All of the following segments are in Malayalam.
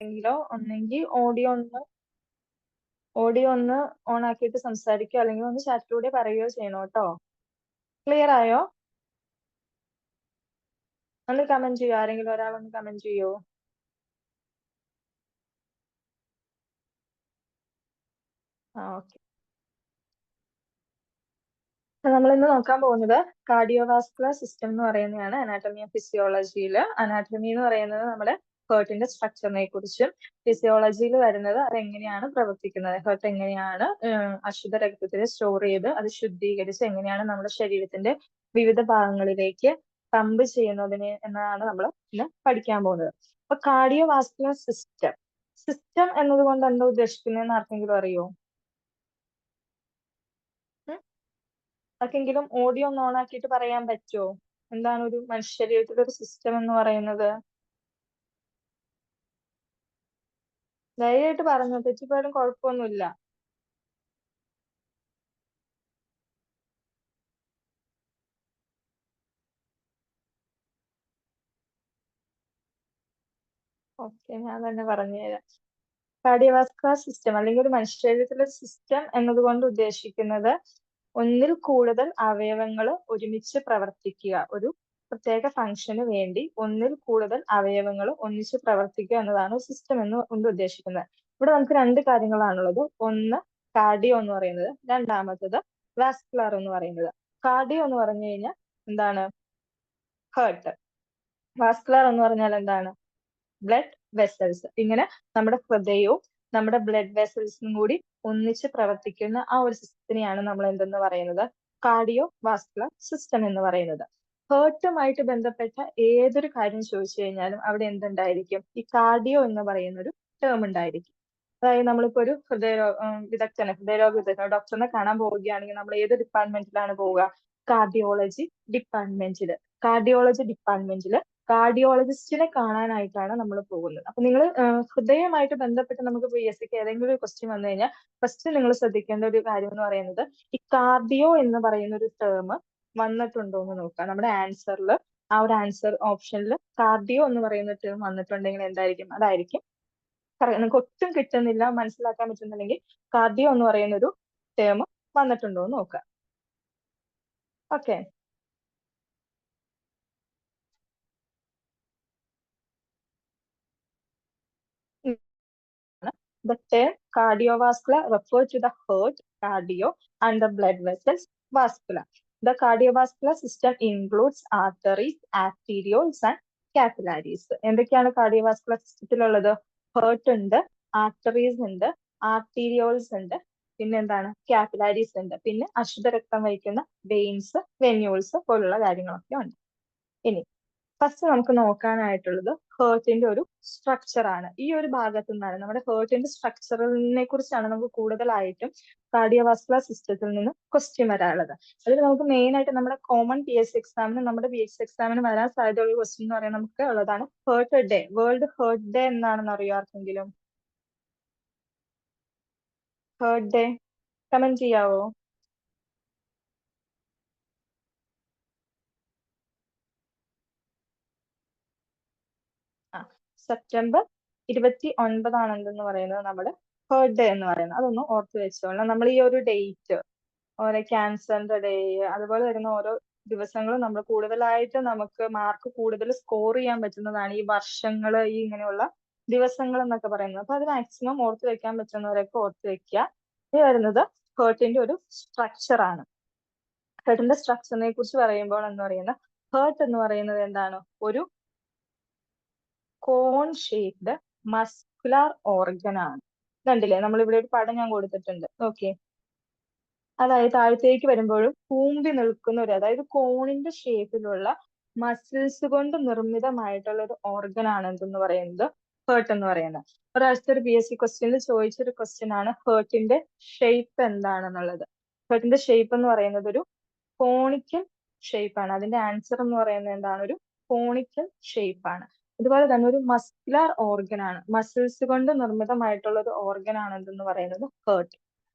എങ്കിലോ ഒന്നെങ്കിൽ ഓഡിയോ ഒന്ന് ഓൺ ആക്കിയിട്ട് സംസാരിക്കുകയോ അല്ലെങ്കിൽ ഒന്ന് ചാറ്റിലൂടെ പറയുകയോ ചെയ്യണം കേട്ടോ. ക്ലിയർ ആയോ? ഒന്ന് കമന്റ് ചെയ്യോ? ആരെങ്കിലും ഒരാളൊന്ന് കമന്റ് ചെയ്യോ? ഓക്കെ. നമ്മൾ ഇന്ന് നോക്കാൻ പോകുന്നത് കാർഡിയോവാസ്കുലർ സിസ്റ്റം എന്ന് പറയുന്നതാണ്. അനാറ്റമി ആൻഡ് ഫിസിയോളജിയിൽ അനാറ്റമി എന്ന് പറയുന്നത് നമ്മുടെ ഹേർട്ടിന്റെ സ്ട്രക്ചറിനെ കുറിച്ചും, ഫിസിയോളജിയിൽ വരുന്നത് അതെങ്ങനെയാണ് പ്രവർത്തിക്കുന്നത്, ഹേർട്ട് എങ്ങനെയാണ് അശുദ്ധ രക്തത്തിൽ സ്റ്റോർ ചെയ്ത് അത് ശുദ്ധീകരിച്ച് എങ്ങനെയാണ് നമ്മുടെ ശരീരത്തിന്റെ വിവിധ ഭാഗങ്ങളിലേക്ക് പമ്പ് ചെയ്യുന്നതിന് എന്നാണ് നമ്മൾ ഇന്ന് പഠിക്കാൻ പോകുന്നത്. അപ്പൊ കാർഡിയോവാസ്കുലർ സിസ്റ്റം സിസ്റ്റം എന്നതുകൊണ്ട് എന്താ ഉദ്ദേശിക്കുന്നതെന്ന് ആർക്കെങ്കിലും അറിയോ? ആർക്കെങ്കിലും ഓഡിയോ ഒന്ന് ഓൺ ആക്കിയിട്ട് പറയാൻ പറ്റുമോ? എന്താണ് ഒരു മനുഷ്യ ശരീരത്തിലെ ഒരു സിസ്റ്റം എന്ന് പറയുന്നത്? ധൈര്യമായിട്ട് പറഞ്ഞു, തെറ്റിപ്പോയാലും കുഴപ്പമൊന്നുമില്ല. ഓക്കെ, ഞാൻ തന്നെ പറഞ്ഞുതരാം. കാർഡിയോവാസ്കുലർ സിസ്റ്റം അല്ലെങ്കിൽ ഒരു മനുഷ്യ ശരീരത്തിലെ സിസ്റ്റം എന്നതുകൊണ്ട് ഉദ്ദേശിക്കുന്നത് ഒന്നിൽ കൂടുതൽ അവയവങ്ങൾ ഒരുമിച്ച് പ്രവർത്തിക്കുക, ഒരു പ്രത്യേക ഫംഗ്ഷന് വേണ്ടി ഒന്നിൽ കൂടുതൽ അവയവങ്ങൾ ഒന്നിച്ച് പ്രവർത്തിക്കുക എന്നതാണ് സിസ്റ്റം എന്ന് കൊണ്ട് ഉദ്ദേശിക്കുന്നത്. ഇവിടെ നമുക്ക് രണ്ട് കാര്യങ്ങളാണുള്ളത്. ഒന്ന് കാർഡിയോ എന്ന് പറയുന്നത്, രണ്ടാമത്തത് വാസ്കുലർ എന്ന് പറയുന്നത്. കാർഡിയോ എന്ന് പറഞ്ഞു കഴിഞ്ഞാൽ എന്താണ്? ഹേർട്ട്. വാസ്കുലർ എന്ന് പറഞ്ഞാൽ എന്താണ്? Blood vessels. ഇങ്ങനെ നമ്മുടെ ഹൃദയവും നമ്മുടെ ബ്ലഡ് വെസൽസും കൂടി ഒന്നിച്ച് പ്രവർത്തിക്കുന്ന ആ ഒരു സിസ്റ്റത്തിനെയാണ് നമ്മൾ എന്തെന്ന് പറയുന്നത്? കാർഡിയോ വാസ്കുലർ സിസ്റ്റം എന്ന് പറയുന്നത്. ഹേർട്ടുമായിട്ട് ബന്ധപ്പെട്ട ഏതൊരു കാര്യം ചോദിച്ചു കഴിഞ്ഞാലും അവിടെ എന്തുണ്ടായിരിക്കും? ഈ കാർഡിയോ എന്ന് പറയുന്ന ഒരു ടേം ഉണ്ടായിരിക്കും. അതായത് നമ്മളിപ്പോ ഒരു ഹൃദയരോഗ വിദഗ്ധനെ ഡോക്ടറിനെ കാണാൻ പോവുകയാണെങ്കിൽ നമ്മൾ ഏത് ഡിപ്പാർട്ട്മെന്റിലാണ് പോവുക? കാർഡിയോളജി ഡിപ്പാർട്ട്മെന്റിൽ. കാർഡിയോളജി ഡിപ്പാർട്ട്മെന്റിൽ കാർഡിയോളജിസ്റ്റിനെ കാണാനായിട്ടാണ് നമ്മൾ പോകുന്നത്. അപ്പൊ നിങ്ങൾ ഹൃദയമായിട്ട് ബന്ധപ്പെട്ട് നമുക്ക് PSCക്ക് ഏതെങ്കിലും ഒരു ക്വസ്റ്റ്യൻ വന്നു കഴിഞ്ഞാൽ ഫസ്റ്റ് നിങ്ങൾ ശ്രദ്ധിക്കേണ്ട ഒരു കാര്യം എന്ന് പറയുന്നത് ഈ കാർഡിയോ എന്ന് പറയുന്ന ഒരു ടേം വന്നിട്ടുണ്ടോ എന്ന് നോക്കുക. നമ്മുടെ ആൻസറിൽ ആ ഒരു ആൻസർ ഓപ്ഷനിൽ കാർഡിയോ എന്ന് പറയുന്ന ടേം വന്നിട്ടുണ്ടെങ്കിൽ എന്തായിരിക്കും? അതായിരിക്കും നിങ്ങൾക്ക് ഒട്ടും കിട്ടുന്നില്ല, മനസ്സിലാക്കാൻ പറ്റുന്നില്ലെങ്കിൽ കാർഡിയോ എന്ന് പറയുന്ന ഒരു ടേം വന്നിട്ടുണ്ടോ എന്ന് നോക്കുക. Okay. The term cardiovascular refers to the heart, cardio, and the blood vessels, vascular. The cardiovascular system includes arteries, arterioles, and capillaries. എന്തൊക്കെയാണ് കാർഡിയോവാസ്കുലർ സിസ്റ്റത്തിലുള്ളത്? ഹേർട്ട് ഉണ്ട്, ആർട്ടറീസ് ഉണ്ട്, ആർട്ടീരിയോൾസ് ഉണ്ട്, പിന്നെ എന്താണ്? കാപ്പിലാരീസ് ഉണ്ട്, പിന്നെ അശുദ്ധ രക്തം വഹിക്കുന്ന വെയിൻസ്, വെന്യൂൾസ് പോലുള്ള കാര്യങ്ങളൊക്കെ ഉണ്ട്. ഇനി ഫസ്റ്റ് നമുക്ക് നോക്കാനായിട്ടുള്ളത് ഹേർട്ടിന്റെ ഒരു സ്ട്രക്ചർ ആണ്. ഈ ഒരു ഭാഗത്തു നിന്നാണ് നമ്മുടെ ഹേർട്ടിന്റെ സ്ട്രക്ചറിനെ കുറിച്ചാണ് നമുക്ക് കൂടുതലായിട്ടും കാർഡിയോവാസ്കുലർ സിസ്റ്റത്തിൽ നിന്ന് ക്വസ്റ്റ്യൻ വരാനുള്ളത്. അതിൽ നമുക്ക് മെയിൻ ആയിട്ട് നമ്മുടെ കോമൺ PSC എക്സാമിന്, നമ്മുടെ PSC എക്സാമിന് വരാൻ സാധ്യതയുള്ള ക്വസ്റ്റ്യൻ എന്ന് പറയാൻ നമുക്ക് ഉള്ളതാണ് heart day. World heart day എന്നാണെന്ന് അറിയോ ആർക്കെങ്കിലും? ഹേർട്ട് ഡേ കമന്റ് ചെയ്യാവോ? ആ, സെപ്റ്റംബർ 29 എന്തെന്ന് പറയുന്നത് നമ്മുടെ ഹേർട്ട് ഡേ എന്ന് പറയുന്നത്. അതൊന്ന് ഓർത്ത് വെച്ചോളാം. നമ്മൾ ഈ ഒരു ഡേറ്റ്, ഓരോ ക്യാൻസറിന്റെ ഡേ, അതുപോലെ വരുന്ന ഓരോ ദിവസങ്ങളും നമ്മൾ കൂടുതലായിട്ട് നമുക്ക് മാർക്ക് കൂടുതൽ സ്കോർ ചെയ്യാൻ പറ്റുന്നതാണ് ഈ വർഷങ്ങള്, ഈ ഇങ്ങനെയുള്ള ദിവസങ്ങൾ എന്നൊക്കെ പറയുന്നത്. അപ്പൊ അത് മാക്സിമം ഓർത്ത് വെക്കാൻ പറ്റുന്നവരൊക്കെ ഓർത്ത് വെക്കുക. ഇനി വരുന്നത് ഹേർട്ടിന്റെ ഒരു സ്ട്രക്ചർ ആണ്. ഹേർട്ടിന്റെ സ്ട്രക്ചറിനെ കുറിച്ച് പറയുമ്പോൾ എന്ന് പറയുന്നത്, ഹേർട്ട് എന്ന് പറയുന്നത് എന്താണ്? ഒരു കോൺ ഷേപ്ഡ് മസ്കുലാർ ഓർഗൻ ആണ്. കണ്ടില്ലേ, നമ്മൾ ഇവിടെ ഒരു പടം ഞാൻ കൊടുത്തിട്ടുണ്ട്. ഓക്കെ. അതായത് താഴത്തേക്ക് വരുമ്പോഴും കൂമ്പി നിൽക്കുന്ന ഒരു, അതായത് കോണിന്റെ ഷേപ്പിലുള്ള മസിൽസ് കൊണ്ട് നിർമ്മിതമായിട്ടുള്ള ഒരു ഓർഗൻ ആണ് എന്തെന്ന് പറയുന്നത്? ഹേർട്ട് എന്ന് പറയുന്നത്. ഒരാഴ്ചത്തെ ഒരു PSC ക്വസ്റ്റ്യനിൽ ചോദിച്ചൊരു ക്വസ്റ്റ്യൻ ആണ് ഹേർട്ടിന്റെ ഷേപ്പ് എന്താണെന്നുള്ളത്. ഹേർട്ടിന്റെ ഷേപ്പ് എന്ന് പറയുന്നത് ഒരു കോണിക്കൽ ഷേപ്പ് ആണ്. അതിന്റെ ആൻസർ എന്ന് പറയുന്നത് എന്താണ്? ഒരു കോണിക്കൽ ഷേപ്പ് ആണ്. അതുപോലെ തന്നെ ഒരു മസ്കുലാർ ഓർഗൻ ആണ്, മസിൽസ് കൊണ്ട് നിർമ്മിതമായിട്ടുള്ള ഒരു ഓർഗൻ ആണ് എന്തെന്ന് പറയുന്നത്? ഹേർട്ട്.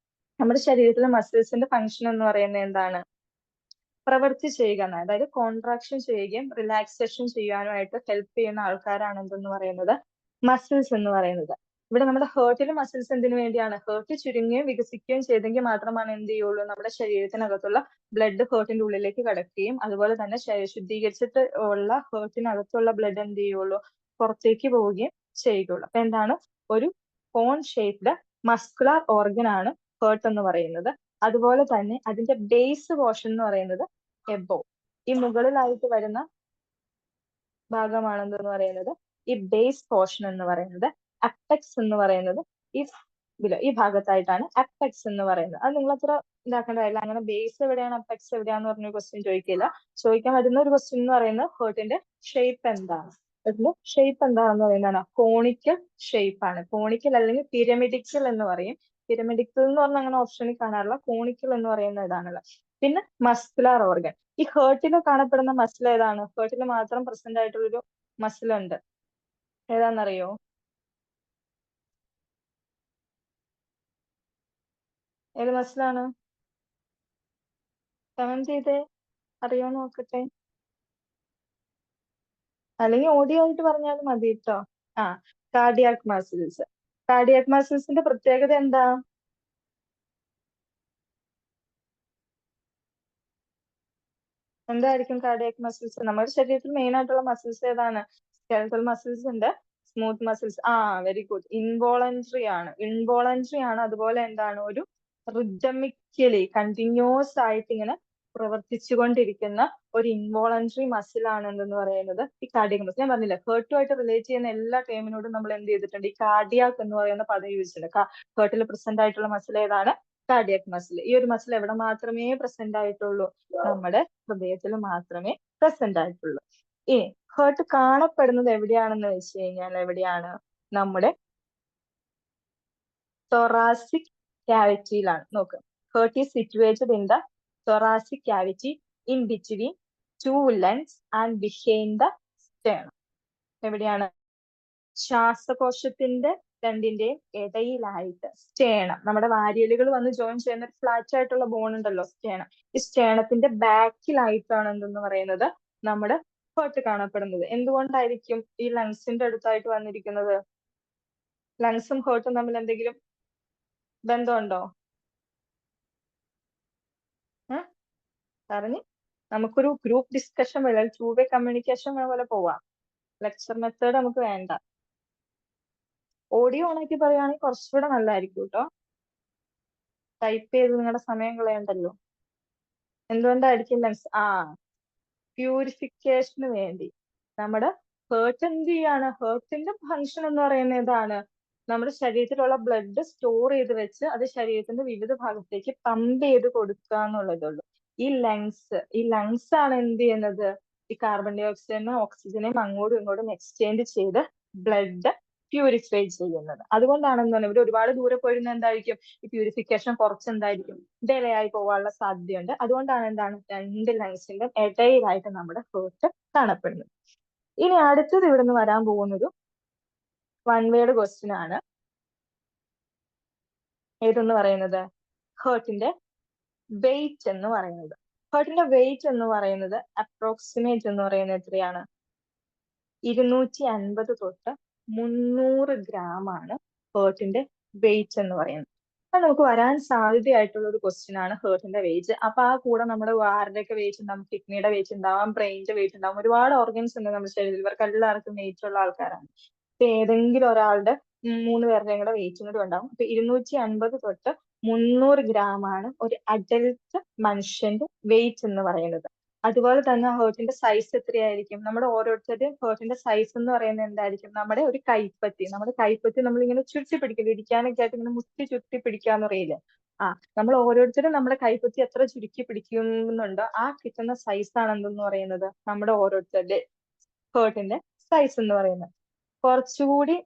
നമ്മുടെ ശരീരത്തിലെ മസിൽസിന്റെ ഫംഗ്ഷൻ എന്ന് പറയുന്നത് എന്താണ്? പ്രവൃത്തി ചെയ്യുക എന്നാണ്. അതായത് കോൺട്രാക്ഷൻ ചെയ്യുകയും റിലാക്സേഷൻ ചെയ്യാനുമായിട്ട് ഹെൽപ്പ് ചെയ്യുന്ന ആൾക്കാരാണ് എന്തെന്ന് പറയുന്നത്? മസിൽസ് എന്ന് പറയുന്നത്. ഇവിടെ നമ്മുടെ ഹേർട്ടിലെ മസിൽസ് എന്തിനു വേണ്ടിയാണ്? ഹേർട്ട് ചുരുങ്ങുകയും വികസിക്കുകയും ചെയ്തെങ്കിൽ മാത്രമാണ് എന്ത് ചെയ്യുള്ളൂ, നമ്മുടെ ശരീരത്തിനകത്തുള്ള ബ്ലഡ് ഹേർട്ടിന്റെ ഉള്ളിലേക്ക് കടക്കുകയും അതുപോലെ തന്നെ ശുദ്ധീകരിച്ചിട്ട് ഉള്ള ഹേർട്ടിനകത്തുള്ള ബ്ലഡ് എന്ത് ചെയ്യുള്ളൂ, പുറത്തേക്ക് പോവുകയും ചെയ്യുള്ളൂ. അപ്പൊ എന്താണ്, ഒരു കോൺ ഷേപ്ഡ് മസ്കുലർ ഓർഗൻ ആണ് ഹേർട്ട് എന്ന് പറയുന്നത്. അതുപോലെ തന്നെ അതിന്റെ ബേസ് പോർഷൻ എന്ന് പറയുന്നത് എബോ, ഈ മുകളിലായിട്ട് വരുന്ന ഭാഗമാണെന്ന് പറയുന്നത് ഈ ബേസ് പോർഷൻ എന്ന് പറയുന്നത്. അപ്പെക്സ് എന്ന് പറയുന്നത് ഈ ഭാഗത്തായിട്ടാണ് അപ്പെക്സ് എന്ന് പറയുന്നത്. അത് നിങ്ങൾ അത്ര ഇതാക്കേണ്ട കാര്യമില്ല. അങ്ങനെ ബേസ് എവിടെയാണ് അപ്പെക്സ് എവിടെയാന്ന് പറഞ്ഞ ക്വസ്റ്റ്യൻ ചോദിക്കില്ല. ചോദിക്കാൻ പറ്റുന്ന ഒരു ക്വസ്റ്റ്യൻ എന്ന് പറയുന്നത് ഹേർട്ടിന്റെ ഷേപ്പ് എന്താണ്, ഹേർട്ടിന്റെ ഷേപ്പ് എന്താണെന്ന് പറയുന്നതാണ് കോണിക്കൽ ഷേപ്പ് ആണ്. കോണിക്കൽ അല്ലെങ്കിൽ പിരമിഡിക്കൽ എന്ന് പറയും. പിരമിഡിക്കൽ എന്ന് പറഞ്ഞാൽ അങ്ങനെ ഓപ്ഷനിൽ കാണാറില്ല. കോണിക്കൽ എന്ന് പറയുന്ന ഇതാണല്ലോ. പിന്നെ മസ്കുലർ ഓർഗൻ, ഈ ഹേർട്ടിൽ കാണപ്പെടുന്ന മസിൽ ഏതാണ്? ഹേർട്ടിൽ മാത്രം പ്രസന്റ് ആയിട്ടുള്ളൊരു മസിൽ ഉണ്ട്, ഏതാണെന്നറിയോ? ഏത് മസിലാണ്? കമന്റ് ചെയ്തേ, അറിയോ നോക്കട്ടെ. അല്ലെങ്കിൽ ഓഡിയോ ആയിട്ട് പറഞ്ഞാലും മതി കേട്ടോ. ആ, കാർഡിയാക് മസിൽസ്. കാർഡിയാക് മസിൽസിന്റെ പ്രത്യേകത എന്താ? എന്തായിരിക്കും കാർഡിയാക് മസിൽസ്? നമ്മുടെ ശരീരത്തിൽ മെയിൻ ആയിട്ടുള്ള മസിൽസ് ഏതാണ്? സ്കെലറ്റൽ മസിൽസ് ഉണ്ട്, smooth muscles. Very good. Involuntary ആണ്, ഇൻവോളണ്ടറി ആണ്. അതുപോലെ എന്താണ്, ഒരു റിതമിക്കലി കണ്ടിന്യൂസ് ആയിട്ട് ഇങ്ങനെ പ്രവർത്തിച്ചുകൊണ്ടിരിക്കുന്ന ഒരു ഇൻവോളണ്ടറി മസിൽ ആണ് എന്തെന്ന് പറയുന്നത് ഈ കാർഡിയാക് മസിൽ. ഞാൻ പറഞ്ഞില്ല, ഹേർട്ടുമായിട്ട് റിലേറ്റ് ചെയ്യുന്ന എല്ലാ ടേമിനോടും നമ്മൾ എന്ത് ചെയ്തിട്ടുണ്ട്, ഈ കാർഡിയാക് എന്ന് പറയുന്ന പദം യൂസിച്ചിട്ടുണ്ട്. ഹേർട്ടിൽ പ്രസന്റ് ആയിട്ടുള്ള മസിൽ ഏതാണ്? Cardiac muscle. ഈ ഒരു മസിൽ എവിടെ മാത്രമേ പ്രസന്റ് ആയിട്ടുള്ളൂ? നമ്മുടെ ഹൃദയത്തിൽ മാത്രമേ പ്രസന്റ് ആയിട്ടുള്ളൂ. ഇനി ഹേർട്ട് കാണപ്പെടുന്നത് എവിടെയാണെന്ന് വെച്ച് കഴിഞ്ഞാൽ എവിടെയാണ്? നമ്മുടെ thoracic ക്യാവിറ്റിയിലാണ്. നോക്ക്, heart is situated in the thoracic cavity in between two lungs and behind the sternum. എവിടെയാണ്? ശ്വാസകോശത്തിന്റെ രണ്ടിന്റെയും ഇടയിലായിട്ട് സ്റ്റേണം, നമ്മുടെ വാരിയലുകൾ വന്ന് ജോയിൻ ചെയ്യുന്ന ഒരു ഫ്ലാറ്റ് ആയിട്ടുള്ള ബോൺ ഉണ്ടല്ലോ, സ്റ്റേണം. ഈ സ്റ്റേണത്തിന്റെ ബാക്കിലായിട്ടാണ് എന്തെന്ന് പറയുന്നത് നമ്മുടെ ഹേർട്ട് കാണപ്പെടുന്നത്. എന്തുകൊണ്ടായിരിക്കും ഈ ലങ്സിന്റെ അടുത്തായിട്ട് വന്നിരിക്കുന്നത്? ലങ്സും ഹേർട്ടും തമ്മിൽ എന്തെങ്കിലും ബന്ധമുണ്ടോ? പറഞ്ഞ് നമുക്കൊരു ഗ്രൂപ്പ് ഡിസ്കഷൻ പോലെ, ടൂ വേ കമ്മ്യൂണിക്കേഷൻ പോലെ പോവാം. ലെക്ചർ മെത്തേഡ് നമുക്ക് വേണ്ട. ഓഡിയോ ഓണാക്കി പറയുകയാണെങ്കിൽ കുറച്ചുകൂടെ നല്ലതായിരിക്കും കേട്ടോ. ടൈപ്പ് ചെയ്ത് നിങ്ങളുടെ സമയം കളയണ്ടല്ലോ. എന്തുകൊണ്ടായിരിക്കും ലങ്സ്? പ്യൂരിഫിക്കേഷന് വേണ്ടി. നമ്മുടെ ഹേർട്ട് എന്ത് ചെയ്യാണ്? ഹേർട്ടിന്റെ ഫങ്ഷൻ എന്ന് പറയുന്നത് ഏതാണ്? നമ്മുടെ ശരീരത്തിലുള്ള ബ്ലഡ് സ്റ്റോർ ചെയ്ത് വെച്ച് അത് ശരീരത്തിന്റെ വിവിധ ഭാഗത്തേക്ക് പമ്പ് ചെയ്ത് കൊടുക്കുക എന്നുള്ളതുള്ളൂ. ഈ ലങ്സ് ആണ് എന്ത് ചെയ്യുന്നത്? ഈ കാർബൺ ഡൈ ഓക്സൈഡിനും ഓക്സിജനെയും അങ്ങോട്ടും ഇങ്ങോട്ടും എക്സ്ചേഞ്ച് ചെയ്ത് ബ്ലഡ് പ്യൂരിഫൈ ചെയ്യുന്നത്. അതുകൊണ്ടാണെന്ന് ഇവിടെ ഒരുപാട് ദൂരെ പോയിരുന്ന എന്തായിരിക്കും, ഈ പ്യൂരിഫിക്കേഷൻ കുറച്ച് എന്തായിരിക്കും, ഡിലേ ആയി പോകാനുള്ള സാധ്യതയുണ്ട്. അതുകൊണ്ടാണ് എന്താണ്, രണ്ട് ലങ്സിന്റെ ഇടയിലായിട്ട് നമ്മുടെ ഹേർട്ട് കാണപ്പെടുന്നത്. ഇനി അടുത്തത് ഇവിടെ നിന്ന് വരാൻ പോകുന്നൊരു വൺ വേർഡ് ക്വസ്റ്റ്യൻ ആണ്. ഏതെന്ന് പറയുന്നത്? ഹേർട്ടിന്റെ വെയിറ്റ് എന്ന് പറയുന്നത്. ഹേർട്ടിന്റെ വെയിറ്റ് എന്ന് പറയുന്നത് അപ്രോക്സിമേറ്റ് എന്ന് പറയുന്നത് എത്രയാണ്? 250 തൊട്ട് 300 ഗ്രാം ആണ് ഹേർട്ടിന്റെ വെയിറ്റ് എന്ന് പറയുന്നത്. അപ്പൊ നമുക്ക് വരാൻ സാധ്യതയായിട്ടുള്ള ഒരു ക്വസ്റ്റ്യൻ ആണ് ഹേർട്ടിന്റെ വെയിറ്റ്. അപ്പൊ ആ കൂടെ നമ്മുടെ ആരുടെയൊക്കെ വെയിറ്റ് ഉണ്ടാവും? കിഡ്നിയുടെ വെയിറ്റ് ഉണ്ടാവാം, ബ്രെയിനിന്റെ വെയിറ്റ് ഉണ്ടാവും. ഒരുപാട് ഓർഗൻസ് ഉണ്ട് നമ്മുടെ ശരീരത്തിൽ. ഇവർക്ക് എല്ലാവർക്കും വെയിറ്റ് ഉള്ള ആൾക്കാരാണ്. ഇപ്പൊ ഏതെങ്കിലും ഒരാളുടെ 3 പേരുടെയും കൂടെ വെയിറ്റും കൂടി ഉണ്ടാവും. അപ്പൊ 250 തൊട്ട് 300 ഗ്രാം ആണ് ഒരു അഡൽട്ട് മനുഷ്യന്റെ വെയിറ്റ് എന്ന് പറയുന്നത്. അതുപോലെ തന്നെ ഹേർട്ടിന്റെ സൈസ് എത്രയായിരിക്കും? നമ്മുടെ ഓരോരുത്തരുടെയും ഹേർട്ടിന്റെ സൈസ് എന്ന് പറയുന്നത് എന്തായിരിക്കും? നമ്മുടെ കൈപ്പത്തി നമ്മളിങ്ങനെ ചുരുട്ടി പിടിക്കില്ല, ഇരിക്കാനൊക്കെ ആയിട്ട് ഇങ്ങനെ മുത്തി ചുരുട്ടി പിടിക്കാന്ന് പറയില്ലേ? നമ്മൾ ഓരോരുത്തരും നമ്മുടെ കൈപ്പത്തി എത്ര ചുരുക്കി പിടിക്കുന്നുണ്ടോ ആ കിട്ടുന്ന സൈസ് ആണ് എന്തെന്ന് പറയുന്നത് നമ്മുടെ ഓരോരുത്തരുടെ ഹേർട്ടിന്റെ സൈസ് എന്ന് പറയുന്നത്. കുറച്ചുകൂടി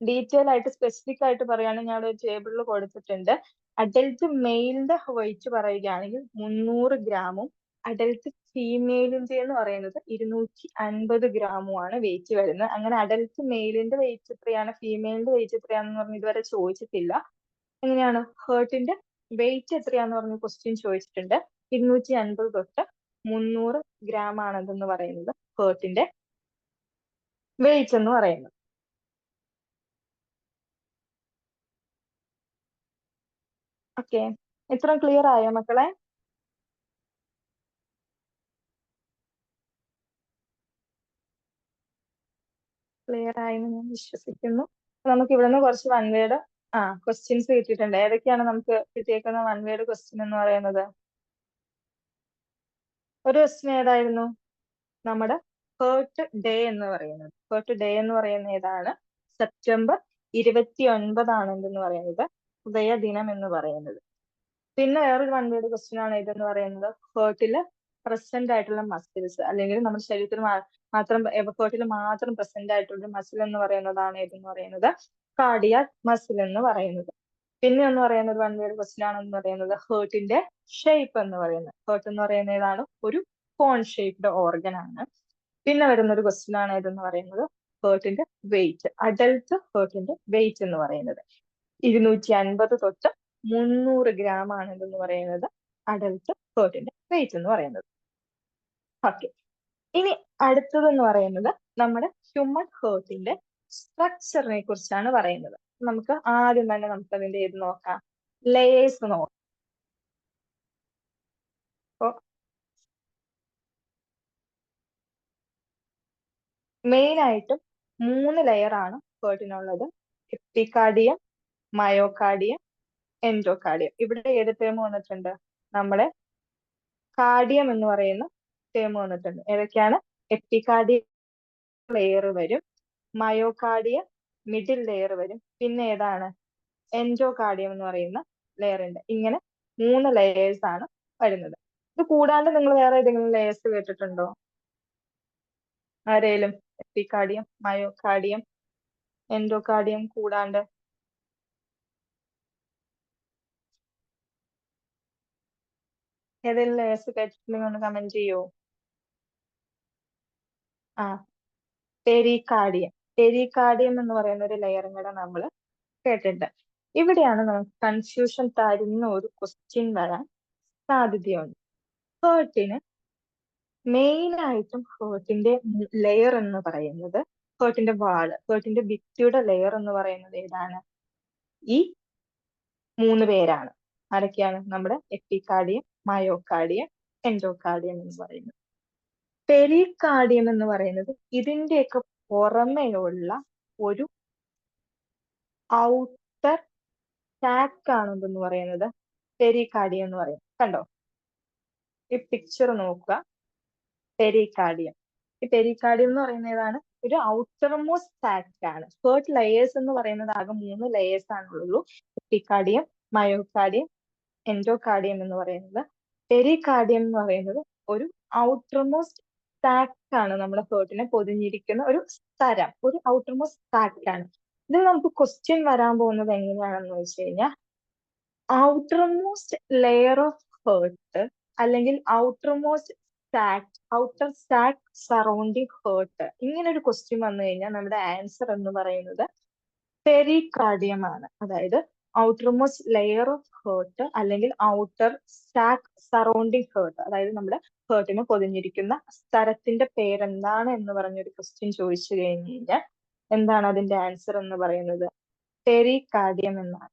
ഡീറ്റെയിൽ ആയിട്ട് സ്പെസിഫിക് ആയിട്ട് പറയുകയാണെങ്കിൽ ഞാൻ ഒരു ടേബിളിൽ കൊടുത്തിട്ടുണ്ട്. അഡൽട്ട് മെയിലിന്റെ വെയിറ്റ് പറയുകയാണെങ്കിൽ 300 ഗ്രാമും അഡൽട്ട് ഫീമെയിലിന്റെ എന്ന് പറയുന്നത് 250 ഗ്രാമും ആണ് വെയിറ്റ് വരുന്നത്. അങ്ങനെ അഡൽട്ട് മെയിലിന്റെ വെയിറ്റ് എത്രയാണ്, ഫീമെയിലിന്റെ വെയിറ്റ് എത്രയാണെന്ന് പറഞ്ഞ് ഇതുവരെ ചോദിച്ചിട്ടില്ല. എങ്ങനെയാണ് ഹേർട്ടിന്റെ വെയിറ്റ് എത്രയാന്ന് പറഞ്ഞ് ക്വസ്റ്റ്യൻ ചോദിച്ചിട്ടുണ്ട്. 250 തൊട്ട് 300 ഗ്രാം ആണെന്ന് പറയുന്നത് ഹേർട്ടിന്റെ വെയിറ്റ് എന്ന് പറയുന്നത്. ഓക്കെ, ഇത്രയും ക്ലിയർ ആയോ മക്കളെ? ക്ലിയർ ആയെന്ന് ഞാൻ വിശ്വസിക്കുന്നു. നമുക്ക് ഇവിടെ നിന്ന് കുറച്ച് വൺ വേർഡ് ക്വസ്റ്റ്യൻസ് കിട്ടിയിട്ടുണ്ട്. ഏതൊക്കെയാണ് നമുക്ക് കിട്ടിയേക്കുന്ന വൺ വേർഡ് ക്വസ്റ്റ്യൻ എന്ന് പറയുന്നത്? ഒരു ക്വസ്റ്റ്യൻ ഏതായിരുന്നു? നമ്മുടെ ഹേർട്ട് ഡേ എന്ന് പറയുന്നത്. ഹേർട്ട് ഡേ എന്ന് പറയുന്ന ഏതാണ്? സെപ്റ്റംബർ 29 എന്തെന്ന് പറയുന്നത് ഹൃദയദിനം എന്ന് പറയുന്നത്. പിന്നെ വേറൊരു വൺ വേർഡ് ക്വസ്റ്റ്യൻ ആണ് ഇതെന്ന് പറയുന്നത് ഹേർട്ടില് പ്രസന്റ് ആയിട്ടുള്ള മസിൽസ്, അല്ലെങ്കിൽ നമ്മുടെ ശരീരത്തിൽ മാത്രം ഹേർട്ടിൽ മാത്രം പ്രസന്റ് ആയിട്ടുള്ള മസിൽ എന്ന് പറയുന്നതാണ് ഏതെന്ന് പറയുന്നത് കാർഡിയാക് മസിൽ എന്ന് പറയുന്നത്. പിന്നെ എന്ന് പറയുന്നത് വൺ വേർഡ് ക്വസ്റ്റ്യൻ ആണെന്ന് പറയുന്നത് ഹേർട്ടിന്റെ ഷേപ്പ് എന്ന് പറയുന്നത്. ഹേർട്ട് എന്ന് പറയുന്ന ഏതാണ്? ഒരു കോൺ ഷേപ്ഡ് ഓർഗൻ ആണ്. പിന്നെ വരുന്ന ഒരു ക്വസ്റ്റ്യൻ ആണ് ഏതെന്ന് പറയുന്നത് ഹേർട്ടിന്റെ വെയിറ്റ്. അഡൽട്ട് ഹേർട്ടിന്റെ വെയിറ്റ് എന്ന് പറയുന്നത് 250 തൊട്ട് 300 ഗ്രാം ആണ് ഇതെന്ന് പറയുന്നത് അഡൽട്ട് ഹേർട്ടിന്റെ വെയിറ്റ് എന്ന് പറയുന്നത്. ഓക്കെ, ഇനി അടുത്തതെന്ന് പറയുന്നത് നമ്മുടെ ഹ്യൂമൻ ഹേർട്ടിന്റെ സ്ട്രക്ചറിനെ കുറിച്ചാണ് പറയുന്നത്. നമുക്ക് ആദ്യം തന്നെ നമുക്ക് അതിന്റെ ഏത് നോക്കാം? ലേയേഴ്സ് നോക്കാം. അപ്പോ മെയിൻ ആയിട്ടും 3 ലെയർ ആണ് ഹേർട്ടിനുള്ളത്. Epicardium, myocardium, endocardium. ഇവിടെ ഏത് ടേം വന്നിട്ടുണ്ട്? നമ്മുടെ കാർഡിയം എന്ന് പറയുന്ന ടേം വന്നിട്ടുണ്ട്. ഏതൊക്കെയാണ്? എപ്പികാർഡിയം ലെയർ വരും, മയോകാർഡിയം മിഡിൽ ലെയർ വരും, പിന്നെ ഏതാണ്? എൻഡോകാർഡിയം എന്ന് പറയുന്ന ലെയർ ഉണ്ട്. ഇങ്ങനെ 3 ലെയേഴ്സ് ആണ് വരുന്നത്. ഇത് കൂടാണ്ട് നിങ്ങൾ വേറെ ഏതെങ്കിലും ലെയേഴ്സ് കേട്ടിട്ടുണ്ടോ? ആരേലും എപ്പികാർഡിയം, മയോകാർഡിയം, എൻഡോകാർഡിയം കൂടാണ്ട്? ഏതെങ്കിലും ലെയേഴ്സ് കേട്ടിട്ടുണ്ടെങ്കിൽ ഒന്ന് കമന്റ് ചെയ്യോ? ആ, പെരികാർഡിയം. പെരികാർഡിയം എന്ന് പറയുന്ന ഒരു ലെയറും കൂടെ നമ്മൾ കേട്ടിട്ടുണ്ട്. ഇവിടെയാണ് നമുക്ക് കൺഫ്യൂഷൻ തരുന്ന ഒരു ക്വസ്റ്റ്യൻ വരാൻ സാധ്യതയുണ്ട്. ഹേർട്ടിന് മെയിൻ ആയിട്ടും ഹേർട്ടിന്റെ ലെയർ എന്ന് പറയുന്നത് ഹേർട്ടിന്റെ വാള്, ഹേർട്ടിന്റെ ഭിത്തിയുടെ ലെയർ എന്ന് പറയുന്നത് ഏതാണ്? ഈ 3 പേരാണ്. ആരൊക്കെയാണ്? നമ്മുടെ എപ്പികാർഡിയം, മയോകാർഡിയം, എൻഡോകാർഡിയം എന്ന് പറയുന്നത്. പെരികാർഡിയം എന്ന് പറയുന്നത് ഇതിന്റെയൊക്കെ പുറമെയുള്ള ഒരു ഔട്ടർ സാക്ക് ആണ് എന്തെന്ന് പറയുന്നത് പെരികാർഡിയം എന്ന് പറയുന്നത്. കണ്ടോ ഈ പിക്ചർ നോക്കുക? പെരികാർഡിയം. ഈ പെരികാർഡിയം എന്ന് പറയുന്നത് ഏതാണ്? ഒരു ഔട്ടർ മോസ്റ്റ് സാക്ക് ആണ്. ഹേർട്ട് ലെയേഴ്സ് എന്ന് പറയുന്നത് ആകെ 3 ലെയേഴ്സ് ആണുള്ളൂ. എപ്പികാർഡിയം, മയോകാർഡിയം, എൻഡോകാർഡിയം എന്ന് പറയുന്നത്. പെരികാർഡിയം എന്ന് പറയുന്നത് ഒരു ഔട്ടർ മോസ്റ്റ് സാക്ക് ആണ്. നമ്മുടെ ഹേർട്ടിനെ പൊതിഞ്ഞിരിക്കുന്ന ഒരു സ്ഥലം, ഒരു ഔട്ടർ മോസ്റ്റ് സാക്ക് ആണ്. ഇതിൽ നമുക്ക് ക്വസ്റ്റ്യൻ വരാൻ പോകുന്നത് എങ്ങനെയാണെന്ന് വെച്ച് കഴിഞ്ഞാൽ outermost layer of heart അല്ലെങ്കിൽ outermost sac, outer sac surrounding heart, ഇങ്ങനെ ഒരു ക്വസ്റ്റ്യൻ വന്നു കഴിഞ്ഞാൽ നമ്മുടെ ആൻസർ എന്ന് പറയുന്നത് പെരികാർഡിയം ആണ്. അതായത് outermost layer of heart അല്ലെങ്കിൽ ഔട്ടർ സാക്ക് സറൗണ്ടിങ് ഹേർട്ട്, അതായത് നമ്മുടെ ഹേർട്ടിനെ പൊതിഞ്ഞിരിക്കുന്ന സ്ഥലത്തിന്റെ പേരെന്താണ് എന്ന് പറഞ്ഞൊരു ക്വസ്റ്റ്യൻ ചോദിച്ചു കഴിഞ്ഞു കഴിഞ്ഞാൽ എന്താണ് അതിന്റെ ആൻസർ എന്ന് പറയുന്നത്? പെരികാർഡിയം എന്നാണ്.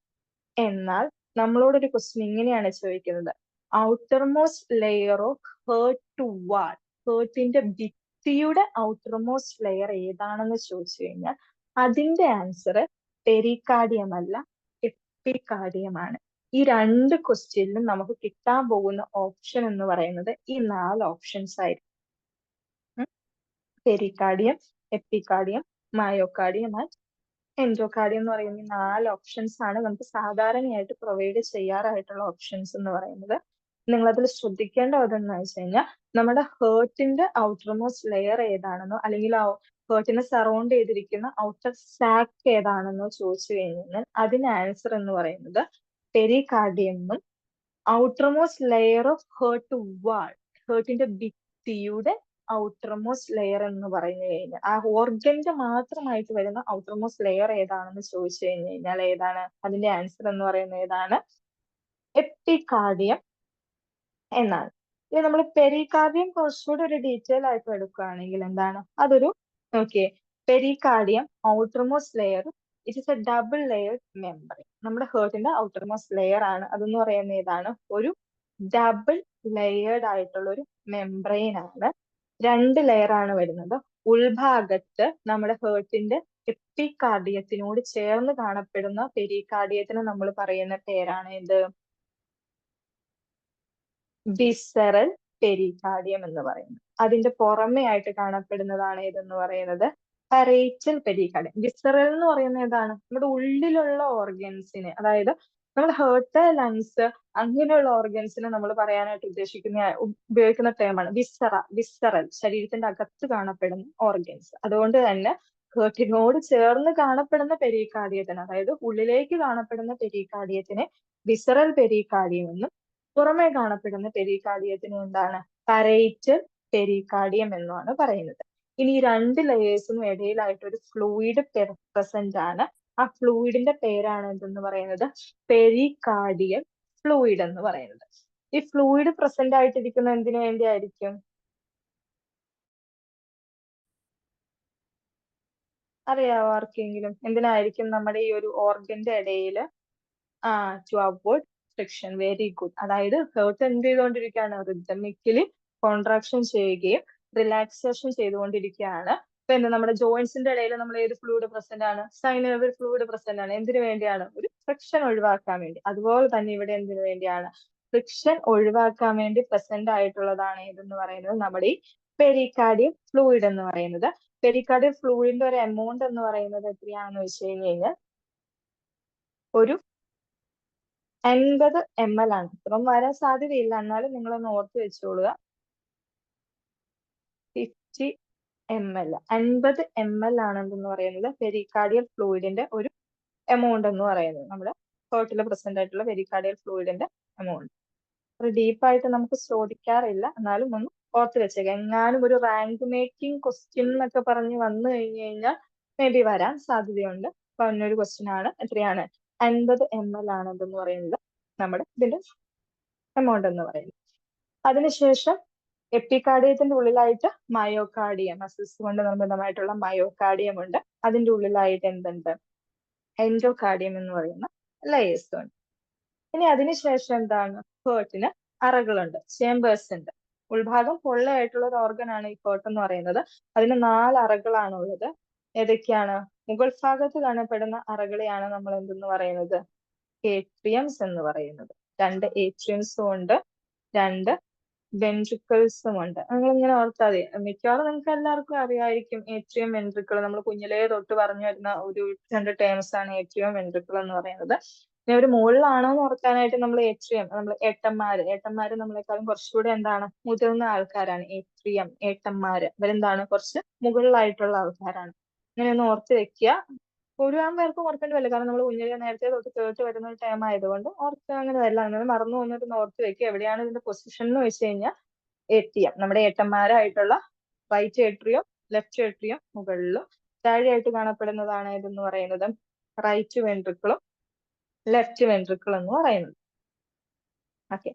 എന്നാൽ നമ്മളോടൊരു ക്വസ്റ്റ്യൻ ഇങ്ങനെയാണ് ചോദിക്കുന്നത് outermost layer of heart to wall, ഹേർട്ടിന്റെ ഭിത്തിയുടെ ഔട്ടർ മോസ്റ്റ് ലെയർ ഏതാണെന്ന് ചോദിച്ചു കഴിഞ്ഞാൽ അതിന്റെ ആൻസർ പെരികാർഡിയം അല്ല, എപ്പികാർഡിയമാണ്. ഈ 2 ക്വസ്റ്റ്യനിലും നമുക്ക് കിട്ടാൻ പോകുന്ന ഓപ്ഷൻ എന്ന് പറയുന്നത് ഈ 4 ഓപ്ഷൻസ് ആയിരിക്കും. Pericardium, epicardium, myocardium and endocardium എന്ന് പറയുന്ന 4 ഓപ്ഷൻസ് ആണ് നമുക്ക് സാധാരണയായിട്ട് പ്രൊവൈഡ് ചെയ്യാറായിട്ടുള്ള ഓപ്ഷൻസ് എന്ന് പറയുന്നത്. നിങ്ങൾ അതിൽ ശ്രദ്ധിക്കേണ്ടത് എന്താണെന്ന് വെച്ച് കഴിഞ്ഞാൽ നമ്മുടെ ഹേർട്ടിന്റെ ഔട്ടർ മോസ്റ്റ് ലെയർ ഏതാണെന്നോ അല്ലെങ്കിൽ ഹേർട്ടിനെ സറൗണ്ട് ചെയ്തിരിക്കുന്ന ഔട്ടർ സാക്ക് ഏതാണെന്നോ ചോദിച്ചു കഴിഞ്ഞാൽ അതിന് ആൻസർ എന്ന് പറയുന്നത് പെരികാർഡിയം എന്നും outermost layer of heart wall, ഹേർട്ടിന്റെ ഭിത്തിയുടെ ഔട്ടർ മോസ്റ്റ് ലെയർ എന്ന് പറഞ്ഞു കഴിഞ്ഞാൽ ആ ഓർഗന്റെ മാത്രമായിട്ട് വരുന്ന ഔട്ടർ മോസ്റ്റ് ലെയർ ഏതാണെന്ന് ചോദിച്ചു കഴിഞ്ഞു കഴിഞ്ഞാൽ ഏതാണ് അതിന്റെ ആൻസർ എന്ന് പറയുന്നത്? ഏതാണ്? എപ്പികാർഡിയം എന്നാണ്. ഇനി നമ്മൾ പെരികാർഡിയം കുറച്ചുകൂടി ഒരു ഡീറ്റെയിൽ ആയിട്ട് എടുക്കുകയാണെങ്കിൽ എന്താണ് അതൊരു okay pericardium outermost layer it is a double layered membrane. നമ്മുടെ ഹേർട്ടിന്റെ ഔട്ടർ മോസ്റ്റ് ലെയർ ആണ് അതെന്ന് പറയുന്നത് ഏതാണ്? ഒരു ഡബിൾ ലെയേർഡ് ആയിട്ടുള്ള ഒരു മെംബ്രെയിൻ ആണ്. രണ്ട് ലെയർ ആണ് വരുന്നത്. ഉൾഭാഗത്ത് നമ്മുടെ ഹേർട്ടിന്റെ എപ്പികാർഡിയത്തിനോട് ചേർന്ന് കാണപ്പെടുന്ന പെരികാർഡിയത്തിന് നമ്മൾ പറയുന്ന പേരാണ് ഇത് വിസറൽ പെരികാർഡിയം എന്ന് പറയുന്നത്. അതിന്റെ പുറമെ ആയിട്ട് കാണപ്പെടുന്നതാണ് ഇതെന്ന് പറയുന്നത് പരേറ്റൽ പെരികാർഡിയം. വിസറൽ എന്ന് പറയുന്നത് ഏതാണ്? നമ്മുടെ ഉള്ളിലുള്ള ഓർഗൻസിന്, അതായത് നമ്മുടെ ഹേർട്ട്, ലങ്സ് അങ്ങനെയുള്ള ഓർഗൻസിനെ നമ്മൾ പറയാനായിട്ട് ഉപയോഗിക്കുന്ന ടേമാണ് വിസറൽ, ശരീരത്തിന്റെ അകത്ത് കാണപ്പെടുന്ന ഓർഗൻസ്. അതുകൊണ്ട് തന്നെ ഹേർട്ടിനോട് ചേർന്ന് കാണപ്പെടുന്ന പെരികാർഡിയത്തിന്, അതായത് ഉള്ളിലേക്ക് കാണപ്പെടുന്ന പെരികാർഡിയത്തിനെ വിസറൽ പെരികാർഡിയം എന്നും പുറമെ കാണപ്പെടുന്ന പെരികാർഡിയത്തിന് എന്താണ്? പരേറ്റൽ പെരികാർഡിയം എന്നാണ് പറയുന്നത്. ഇനി ഈ രണ്ട് ലെയേഴ്സിനും ഇടയിലായിട്ട് ഒരു ഫ്ലൂയിഡ് പ്രസന്റ് ആണ്. ആ ഫ്ലൂയിഡിന്റെ പേരാണ് എന്തെന്ന് പറയുന്നത്? പെരികാർഡിയൽ ഫ്ലൂയിഡ് എന്ന് പറയുന്നത്. ഈ ഫ്ലൂയിഡ് പ്രസന്റ് ആയിട്ടിരിക്കുന്ന എന്തിനു വേണ്ടിയായിരിക്കും? അറിയാവോ ആർക്കെങ്കിലും? എന്തിനായിരിക്കും നമ്മുടെ ഈ ഒരു ഓർഗന്റെ ഇടയിൽ? To avoid friction. Very good. അതായത് ഹേർട്ട് എന്ത് ചെയ്തുകൊണ്ടിരിക്കുകയാണ്? റിതമിക്കലി കോൺട്രാക്ഷൻ ചെയ്യുകയും റിലാക്സേഷൻ ചെയ്തുകൊണ്ടിരിക്കുകയാണ്. ഇപ്പൊ എന്താ, നമ്മുടെ ജോയിന്റ്സിന്റെ ഇടയിൽ നമ്മൾ ഏത് ഫ്ലൂയിഡ് പ്രസന്റ് ആണ്? സൈനോവിയൽ ഫ്ലൂയിഡ് പ്രസന്റ് ആണ്. എന്തിനു വേണ്ടിയാണ്? ഒരു ഫ്രിക്ഷൻ ഒഴിവാക്കാൻ വേണ്ടി. അതുപോലെ തന്നെ ഇവിടെ എന്തിനു വേണ്ടിയാണ്? ഫ്രിക്ഷൻ ഒഴിവാക്കാൻ വേണ്ടി പ്രസന്റ് ആയിട്ടുള്ളതാണ് ഇതെന്ന് പറയുന്നത് നമ്മുടെ ഈ പെരികാർഡിയം ഫ്ലൂയിഡ് എന്ന് പറയുന്നത്. പെരികാർഡിയം ഫ്ലൂയിഡിന്റെ ഒരു എമൗണ്ട് എന്ന് പറയുന്നത് എത്രയാണെന്ന് വെച്ച് കഴിഞ്ഞാൽ ഒരു 50 ml ആണ്. ഇത്രയും വരാൻ സാധ്യതയില്ല, എന്നാലും നിങ്ങളൊന്ന് ഓർത്ത് വെച്ചോളുക. 50 ml, 50 ml ആണെന്ന് പറയുന്നത് പെരികാർഡിയൽ ഫ്ലൂയിഡിന്റെ ഒരു എമൗണ്ട് എന്ന് പറയുന്നത്. നമ്മുടെ ഹേർട്ടിൽ പ്രസന്റ് ആയിട്ടുള്ള പെരികാർഡിയൽ ഫ്ലൂയിഡിന്റെ എമൗണ്ട്. ഒരു ഡീപ്പായിട്ട് നമുക്ക് ചോദിക്കാറില്ല, എന്നാലും ഒന്ന് ഓർത്ത് വെച്ചേക്കാം. എങ്ങാനും ഒരു റാങ്ക് മേക്കിംഗ് ക്വസ്റ്റ്യൻ എന്നൊക്കെ പറഞ്ഞ് വന്നു കഴിഞ്ഞു കഴിഞ്ഞാൽ മേ ബി വരാൻ സാധ്യതയുണ്ട്. അപ്പൊ അതിനൊരു ക്വസ്റ്റ്യൻ ആണ്. എത്രയാണ്? 50 ml ആണ് എന്തെന്ന് പറയുന്നത് നമ്മുടെ ഇതിന്റെ എമൗണ്ട് എന്ന് പറയുന്നത്. അതിനുശേഷം എപ്പികാർഡിയത്തിന്റെ ഉള്ളിലായിട്ട് മയോകാർഡിയം, മസിൽസ് കൊണ്ട് നിർമ്മിതമായിട്ടുള്ള മയോകാർഡിയം ഉണ്ട്. അതിന്റെ ഉള്ളിലായിട്ട് എന്തുണ്ട്? എൻഡോകാർഡിയം എന്ന് പറയുന്ന ലെയേഴ്സ് ഉണ്ട്. ഇനി അതിനുശേഷം എന്താണ്? ഹേർട്ടിന് അറകളുണ്ട്, ചേമ്പേഴ്സ് ഉണ്ട്. ഉൾഭാഗം പൊള്ളയായിട്ടുള്ള ഒരു ഓർഗൻ ആണ് ഈ ഹേർട്ട് എന്ന് പറയുന്നത്. അതിന് 4 അറകളാണ് ഉള്ളത്. ഏതൊക്കെയാണ്? മുകൾ ഭാഗത്ത് കാണപ്പെടുന്ന അറകളെയാണ് നമ്മൾ എന്തെന്ന് പറയുന്നത്? ഏട്രിയംസ് എന്ന് പറയുന്നത്. 2 ഏട്രിയംസും ഉണ്ട്, 2 വെൻട്രിക്കിൾസും ഉണ്ട്. നിങ്ങൾ ഇങ്ങനെ ഓർത്താൽ മതി. മിക്കവാറും നിങ്ങൾക്ക് എല്ലാവർക്കും അറിയായിരിക്കും ഏട്രിയം, വെൻട്രിക്കിൾ. നമ്മൾ കുഞ്ഞിലേ തൊട്ട് പറഞ്ഞു വരുന്ന ഒരു 2 ടേംസ് ആണ് ഏട്രിയം, വെൻട്രിക്കിൾ എന്ന് പറയുന്നത്. ഇനി ഒരു മുകളിലാണോ എന്ന് ഓർക്കാനായിട്ട് നമ്മൾ ഏട്രിയം, നമ്മൾ ഏട്ടന്മാര് നമ്മളെക്കാളും കുറച്ചുകൂടെ എന്താണ്, മുതിർന്ന ആൾക്കാരാണ്. ഏട്ടന്മാര് ഇവരെന്താണ്, കുറച്ച് മുകളിലായിട്ടുള്ള ആൾക്കാരാണ്. ഇങ്ങനെ ഒന്ന് ഓർത്ത് വെക്കുക. മുഴുവൻ പേർക്കും ഓർക്കേണ്ടി വരില്ല, കാരണം നമ്മൾ കുഞ്ഞിലെ നേരത്തെ തൊട്ട് കേട്ട് വരുന്ന ഒരു ടൈം ആയതുകൊണ്ട് ഓർക്കുക അങ്ങനെ വരില്ല. അങ്ങനെ മറന്നു വന്നിട്ട് ഓർത്ത് വെക്കുക. എവിടെയാണ് ഇതിന്റെ പൊസിഷൻ എന്ന് വെച്ച് കഴിഞ്ഞാൽ ഏട്രിയം, നമ്മുടെ ഏട്ടന്മാരായിട്ടുള്ള റൈറ്റ് ഏട്രിയം, ലെഫ്റ്റ് ഏട്രിയം മുകളിലും, താഴെയായിട്ട് കാണപ്പെടുന്നതാണ് ഇതെന്ന് പറയുന്നത് റൈറ്റ് വെൻട്രിക്കിളും ലെഫ്റ്റ് വെൻട്രിക്കിൾ എന്ന് പറയുന്നത്. ഓക്കെ.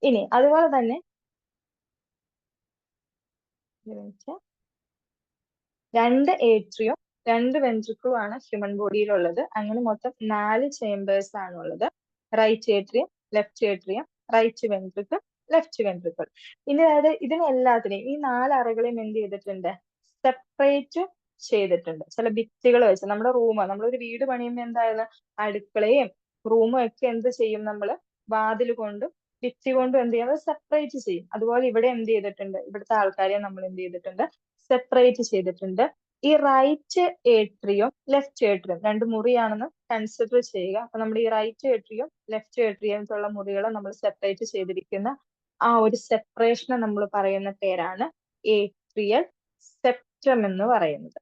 ഇനി അതുപോലെ തന്നെ രണ്ട് ഏട്രിയും 2 വെൻട്രിക്കിളും ആണ് ഹ്യൂമൻ ബോഡിയിലുള്ളത്. അങ്ങനെ മൊത്തം 4 ചേമ്പേഴ്സ് ആണ് ഉള്ളത്. Right atrium, left atrium, right ventricle, left ventricle. ഇനി അതായത് ഇതിനെല്ലാത്തിനെയും, ഈ 4 അറകളെയും എന്ത് ചെയ്തിട്ടുണ്ട്? സെപ്പറേറ്റ് ചെയ്തിട്ടുണ്ട് ചില ഭിത്തികൾ വെച്ച്. നമ്മുടെ നമ്മളൊരു വീട് പണിയുമ്പോൾ എന്തായാലും അടുക്കളയും റൂമും ഒക്കെ എന്ത് ചെയ്യും? നമ്മൾ വാതിൽ കൊണ്ടും ഭിത്തി കൊണ്ടും എന്ത് ചെയ്യും? സെപ്പറേറ്റ് ചെയ്യും. അതുപോലെ ഇവിടെ എന്ത് ചെയ്തിട്ടുണ്ട്? ഇവിടുത്തെ ആൾക്കാരെ നമ്മൾ എന്ത് ചെയ്തിട്ടുണ്ട്? സെപ്പറേറ്റ് ചെയ്തിട്ടുണ്ട്. ഈ റൈറ്റ് ഏട്രിയും ലെഫ്റ്റ് ഏട്രിയും 2 മുറിയാണെന്ന് കൺസിഡർ ചെയ്യുക. അപ്പൊ നമ്മുടെ ഈ റൈറ്റ് ഏട്രിയും ലെഫ്റ്റ് ഏട്രിയത്തുള്ള മുറികളെ നമ്മൾ സെപ്പറേറ്റ് ചെയ്തിരിക്കുന്ന ആ ഒരു സെപ്പറേഷനെ നമ്മൾ പറയുന്ന പേരാണ് ഏട്രിയൽ സെപ്റ്റം എന്ന് പറയുന്നത്.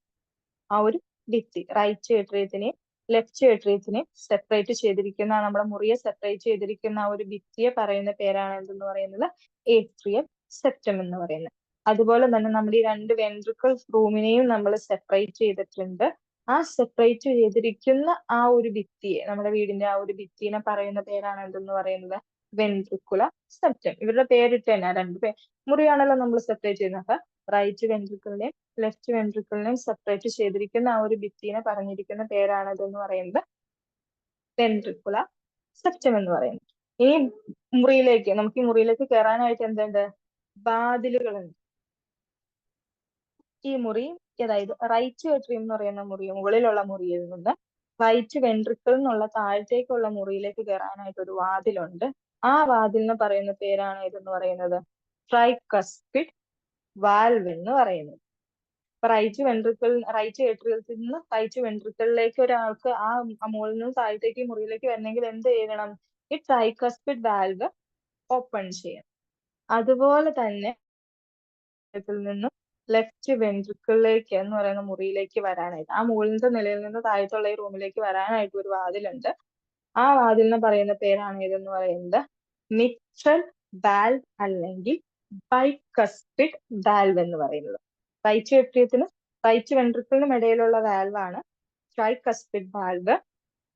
ആ ഒരു ഭിത്തി റൈറ്റ് ഏട്രിയത്തിനെയും ലെഫ്റ്റ് ഏട്രിയത്തിനെയും സെപ്പറേറ്റ് ചെയ്തിരിക്കുന്ന, നമ്മുടെ മുറിയെ സെപ്പറേറ്റ് ചെയ്തിരിക്കുന്ന ആ ഒരു ഭിത്തിയെ പറയുന്ന പേരാണ് എന്തെന്ന് പറയുന്നത്? ഏട്രിയൽ സെപ്റ്റം എന്ന് പറയുന്നത്. അതുപോലെ തന്നെ നമ്മുടെ ഈ 2 വെൻട്രിക്കിൾ റൂമിനെയും നമ്മൾ സെപ്പറേറ്റ് ചെയ്തിട്ടുണ്ട്. ആ സെപ്പറേറ്റ് ചെയ്തിരിക്കുന്ന ആ ഒരു ഭിത്തിയെ, നമ്മുടെ വീടിന്റെ ആ ഒരു ഭിത്തിനെ പറയുന്ന പേരാണ് എന്തെന്ന് പറയുന്നത്? Ventricular septum. ഇവരുടെ പേരിട്ട് തന്നെ 2 മുറിയാണല്ലോ നമ്മൾ സെപ്പറേറ്റ് ചെയ്യുന്നത്. റൈറ്റ് വെൻട്രിക്കിളിനെയും ലെഫ്റ്റ് വെൻട്രിക്കിളിനെയും സെപ്പറേറ്റ് ചെയ്തിരിക്കുന്ന ആ ഒരു ഭിത്തിനെ പറഞ്ഞിരിക്കുന്ന പേരാണ് ഇതെന്ന് പറയുന്നത് വെൻട്രിക്കുലർ സെപ്റ്റം എന്ന് പറയുന്നത്. ഈ മുറിയിലേക്ക് നമുക്ക് ഈ മുറിയിലേക്ക് കയറാനായിട്ട് എന്തുണ്ട്? വാതിലുകളുണ്ട്. ഈ മുറി അതായത് റൈറ്റ് ഏട്രിയം എന്ന് പറയുന്ന മുറി, മുകളിലുള്ള മുറിയിൽ നിന്ന് റൈറ്റ് വെൻട്രിക്കിൾ എന്നുള്ള താഴത്തേക്കുള്ള മുറിയിലേക്ക് കയറാനായിട്ട് ഒരു വാതിലുണ്ട്. ആ വാതിലിന് പറയുന്ന പേരാണ് ഇതെന്ന് പറയുന്നത് ട്രൈകസ്പിഡ് വാൽവ് എന്ന് പറയുന്നത്. റൈറ്റ് ഏട്രിയത്തിൽ നിന്ന് റൈറ്റ് വെൻട്രിക്കിളിലേക്ക് ഒരാൾക്ക് ആ മുകളിൽ നിന്ന് താഴത്തേക്ക് മുറിയിലേക്ക് വരണമെങ്കിൽ എന്ത് ചെയ്യണം? ഈ ട്രൈകസ്പിഡ് വാൽവ് ഓപ്പൺ ചെയ്യണം. അതുപോലെ തന്നെ നിന്നും ലെഫ്റ്റ് വെൻട്രിക്കിളിലേക്ക് എന്ന് പറയുന്ന മുറിയിലേക്ക് വരാനായിട്ട്, ആ മുകളിലത്തെ നിലയിൽ നിന്ന് താഴത്തുള്ള ഈ റൂമിലേക്ക് വരാനായിട്ട് ഒരു വാതിലുണ്ട്. ആ വാതിലിന് പറയുന്ന പേരാണ് ഇതെന്ന് പറയുന്നത് മിട്രൽ വാൽവ് അല്ലെങ്കിൽ ബൈകസ്പിഡ് വാൽവ് എന്ന് പറയുന്നത്. റൈറ്റ് ഏട്രിയത്തിനും റൈറ്റ് വെൻട്രിക്കിളിനും ഇടയിലുള്ള വാൽവാണ് ട്രൈകസ്പിഡ് വാൽവ്.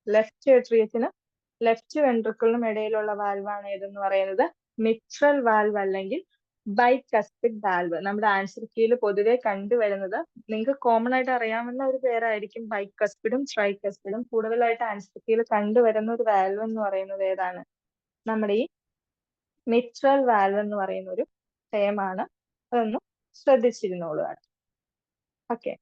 ലെഫ്റ്റ് ഏട്രിയത്തിനും ലെഫ്റ്റ് വെൻട്രിക്കിളിനും ഇടയിലുള്ള വാൽവാണ് ഇതെന്ന് പറയുന്നത് മിട്രൽ വാൽവ് അല്ലെങ്കിൽ ബൈകസ്പിഡ് വാൽവ്. നമ്മുടെ ആൻസർ കീയിൽ പൊതുവെ കണ്ടുവരുന്നത് നിങ്ങൾക്ക് കോമൺ ആയിട്ട് അറിയാവുന്ന ഒരു പേരായിരിക്കും ബൈകസ്പിഡും ട്രൈകസ്പിഡും. കൂടുതലായിട്ട് ആൻസർ കീയിൽ കണ്ടുവരുന്ന ഒരു വാൽവ് എന്ന് പറയുന്നത് ഏതാണ്? നമ്മുടെ ഈ മിട്രൽ വാൽവ് എന്ന് പറയുന്ന ഒരു ടേമാണ്. അതൊന്ന് ശ്രദ്ധിച്ചിരുന്നോളൂ. ഓക്കെ,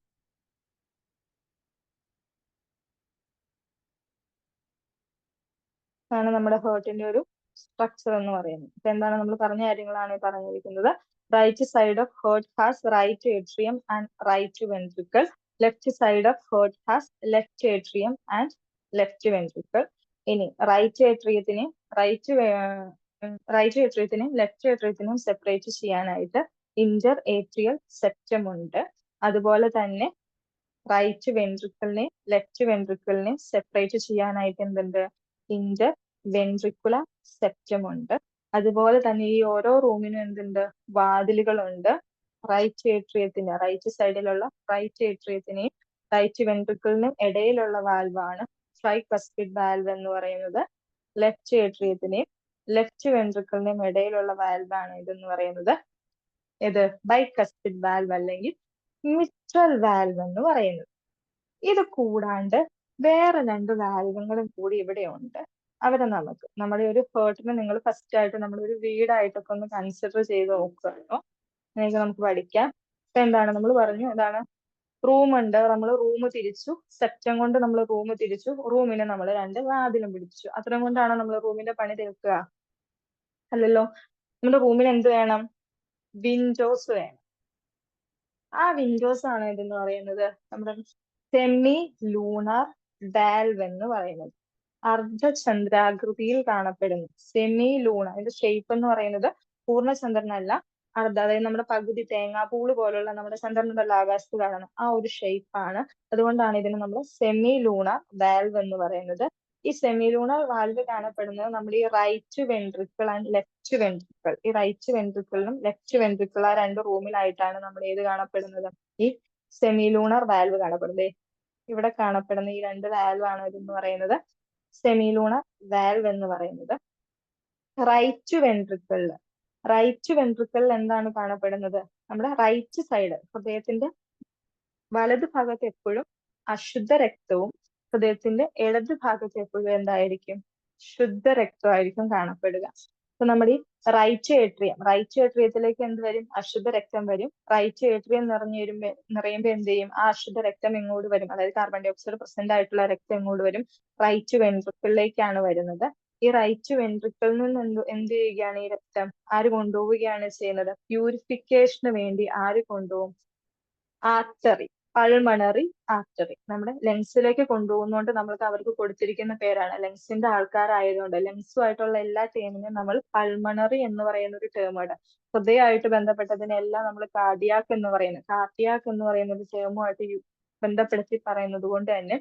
ആണ് നമ്മുടെ ഹേർട്ടിന്റെ ഒരു സ്ട്രക്ചർ എന്ന് പറയുന്നത്. ഇപ്പൊ എന്താണ് നമ്മൾ പറഞ്ഞ കാര്യങ്ങളാണ് പറഞ്ഞിരിക്കുന്നത്. Right side of heart has right atrium and right ventricle. Left side of heart has left atrium and left ventricle. ഇനി റൈറ്റ് ഏട്രിയത്തിനെയും ലെഫ്റ്റ് ഏട്രിയത്തിനെയും സെപ്പറേറ്റ് ചെയ്യാനായിട്ട് ഇന്റർ ഏട്രിയൽ സെപ്റ്റം ഉണ്ട്. അതുപോലെ തന്നെ റൈറ്റ് വെൻട്രിക്കിളിനെയും ലെഫ്റ്റ് വെൻട്രിക്കിളിനെയും സെപ്പറേറ്റ് ചെയ്യാനായിട്ട് എന്തുണ്ട്? ഇന്റർ വെൻട്രിക്കുലർ സെപ്റ്റം ഉണ്ട്. അതുപോലെ തന്നെ ഈ ഓരോ റൂമിനും എന്തുണ്ട്? വാതിലുകളുണ്ട്. റൈറ്റ് സൈഡിലുള്ള റൈറ്റ് ഏട്രിയത്തിനെയും റൈറ്റ് വെൻട്രിക്കിളിനും ഇടയിലുള്ള വാൽവാണ് ട്രൈകസ്പിഡ് വാൽവ് എന്ന് പറയുന്നത്. ലെഫ്റ്റ് ഏട്രിയത്തിനെയും ലെഫ്റ്റ് വെൻട്രിക്കിളിനും ഇടയിലുള്ള വാൽവാണ് ഇതെന്ന് പറയുന്നത് ഇത് ബൈകസ്പിഡ് വാൽവ് അല്ലെങ്കിൽ മിട്രൽ വാൽവ് എന്ന് പറയുന്നത്. ഇത് കൂടാണ്ട് വേറെ രണ്ട് വാൽവുകളും കൂടി ഇവിടെ ഉണ്ട്. അവരെ നമ്മുടെ ഒരു ഹേർട്ടിനെ നിങ്ങൾ ഫസ്റ്റ് ആയിട്ട് നമ്മുടെ ഒരു വീടായിട്ടൊക്കെ ഒന്ന് കൺസിഡർ ചെയ്ത് നോക്കുകയാണോ എന്നൊക്കെ നമുക്ക് പഠിക്കാം. ഇപ്പൊ എന്താണ് നമ്മൾ പറഞ്ഞു? എന്താണ്? റൂം ഉണ്ട്, നമ്മൾ റൂം തിരിച്ചു, സെപ്റ്റം കൊണ്ട് നമ്മൾ റൂം തിരിച്ചു, റൂമിന് നമ്മൾ രണ്ട് വാതിലും പിടിച്ചു. അത്രയും കൊണ്ടാണ് നമ്മൾ റൂമിന്റെ പണി തീർക്കുക? അല്ലല്ലോ. നമ്മുടെ റൂമിന് എന്ത് വേണം? വിൻഡോസ് വേണം. ആ വിൻഡോസ് ആണ് ഇതെന്ന് പറയുന്നത് നമ്മുടെ സെമി ലൂണർ വാൽവ് എന്ന് പറയുന്നത്. അർദ്ധചന്ദ്രാകൃതിയിൽ കാണപ്പെടുന്നു. സെമി ലൂണർ, അതിന്റെ ഷേപ്പ് എന്ന് പറയുന്നത് പൂർണ്ണചന്ദ്രനല്ല, അതായത് നമ്മുടെ പകുതി തേങ്ങാപ്പൂള് പോലുള്ള നമ്മുടെ ചന്ദ്രനുണ്ടല്ലോ ആകാശത്ത് കാണുന്ന ആ ഒരു ഷേപ്പാണ്. അതുകൊണ്ടാണ് ഇതിന് നമ്മൾ സെമി ലൂണർ വാൽവ് എന്ന് പറയുന്നത്. ഈ സെമി ലൂണർ വാൽവ് കാണപ്പെടുന്നത് നമ്മുടെ ഈ right ventricle and left ventricle, ഈ റൈറ്റ് വെൻട്രിക്കിളിനും ലെഫ്റ്റ് വെൻട്രിക്കിൾ ആ രണ്ട് റൂമിലായിട്ടാണ് നമ്മൾ ഏത് കാണപ്പെടുന്നത്? ഈ സെമി ലൂണർ വാൽവ് കാണപ്പെടുന്നത്. ഇവിടെ കാണപ്പെടുന്ന ഈ രണ്ട് വാൽവ് ആണ് ഇതെന്ന് പറയുന്നത് സെമി ലൂണർ വാൽവ് എന്ന് പറയുന്നത്. റൈറ്റ് വെൻട്രിക്കിളിൽ എന്താണ് കാണപ്പെടുന്നത്? നമ്മുടെ റൈറ്റ് സൈഡ്, ഹൃദയത്തിന്റെ വലത് ഭാഗത്ത് എപ്പോഴും അശുദ്ധ രക്തവും ഹൃദയത്തിന്റെ ഇടത് ഭാഗത്ത് എപ്പോഴും എന്തായിരിക്കും? ശുദ്ധ രക്തമായിരിക്കും കാണപ്പെടുക. അപ്പൊ നമ്മുടെ ഈ റൈറ്റ് ഏട്രിയത്തിലേക്ക് എന്ത് വരും? അശുദ്ധ രക്തം വരും. റൈറ്റ് ഏട്രിയം നിറയുമ്പോ എന്ത് ചെയ്യും? ആ അശുദ്ധ രക്തം ഇങ്ങോട്ട് വരും, അതായത് കാർബൺ ഡൈ ഓക്സൈഡ് പ്രസന്റ് ആയിട്ടുള്ള രക്തം ഇങ്ങോട്ട് വരും, റൈറ്റ് വെൻട്രിക്കിളിലേക്കാണ് വരുന്നത്. ഈ റൈറ്റ് വെൻട്രിക്കിളിൽ നിന്ന് എന്ത് ചെയ്യുകയാണ്? ഈ രക്തം ആര് കൊണ്ടുപോവുകയാണ് ചെയ്യുന്നത്? പ്യൂരിഫിക്കേഷന് വേണ്ടി ആര് കൊണ്ടുപോകും? ആർട്ടറി, പൾമണറി ആർട്ടറി, നമ്മുടെ ലങ്സിലേക്ക് കൊണ്ടുപോകുന്നതുകൊണ്ട് നമ്മൾക്ക് അവർക്ക് കൊടുത്തിരിക്കുന്ന പേരാണ്, ലങ്സിന്റെ ആൾക്കാരായതുകൊണ്ട് ലങ്സുമായിട്ടുള്ള എല്ലാ ടേമിനും നമ്മൾ പൾമണറി എന്ന് പറയുന്ന ഒരു ടേമാണ്. ഹൃദയമായിട്ട് ബന്ധപ്പെട്ടതിനെല്ലാം നമ്മൾ കാർഡിയാക്ക് എന്ന് പറയുന്ന ഒരു ടേമുമായിട്ട് ബന്ധപ്പെടുത്തി പറയുന്നത് കൊണ്ട് തന്നെ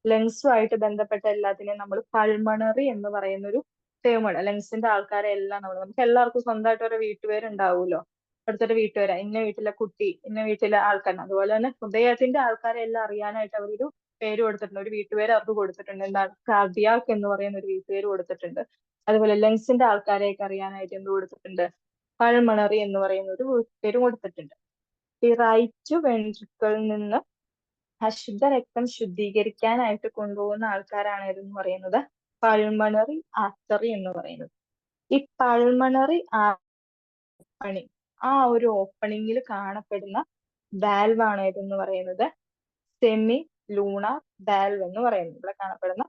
ലങ്സുമായിട്ട് ബന്ധപ്പെട്ട എല്ലാത്തിനെയും നമ്മൾ പൾമണറി എന്ന് പറയുന്ന ഒരു ടേമാണ്. ലങ്സിന്റെ ആൾക്കാരെ എല്ലാം നമുക്ക് എല്ലാവർക്കും സ്വന്തമായിട്ട് ഒരു വീട്ടുപേരുണ്ടാവുമല്ലോ. അടുത്തൊരു വീട്ടുപേര്, ഇന്ന വീട്ടിലെ കുട്ടി, ഇന്ന വീട്ടിലെ ആൾക്കാർ. അതുപോലെ തന്നെ ഹൃദയത്തിന്റെ ആൾക്കാരെ എല്ലാം അറിയാനായിട്ട് അവരൊരു പേര് കൊടുത്തിട്ടുണ്ട്, ഒരു വീട്ടുപേര് അവർക്ക് കൊടുത്തിട്ടുണ്ട്. എന്താണ്? കാർഡിയാക്ക് എന്ന് പറയുന്ന ഒരു വീട്ടുപേര് കൊടുത്തിട്ടുണ്ട്. അതുപോലെ ലങ്സിന്റെ ആൾക്കാരെയൊക്കെ അറിയാനായിട്ട് എന്ത് കൊടുത്തിട്ടുണ്ട്? പൾമണറി എന്ന് പറയുന്ന ഒരു പേര് കൊടുത്തിട്ടുണ്ട്. ഈ റൈറ്റ് വെൻട്രിക്കിളിൽ നിന്ന് അശുദ്ധ രക്തം ശുദ്ധീകരിക്കാനായിട്ട് കൊണ്ടുപോകുന്ന ആൾക്കാരാണ് ഇതെന്ന് പറയുന്നത് പൾമണറി ആർട്ടറി എന്ന് പറയുന്നത്. ഈ പൾമണറി ഓപ്പണിംഗ്, ആ ഒരു ഓപ്പണിംഗിൽ കാണപ്പെടുന്ന വാൽവ് ആണ് ഇതെന്ന് പറയുന്നത് സെമി ലൂണാർ വാൽവ് എന്ന് പറയുന്നത്. ഇവിടെ കാണപ്പെടുന്ന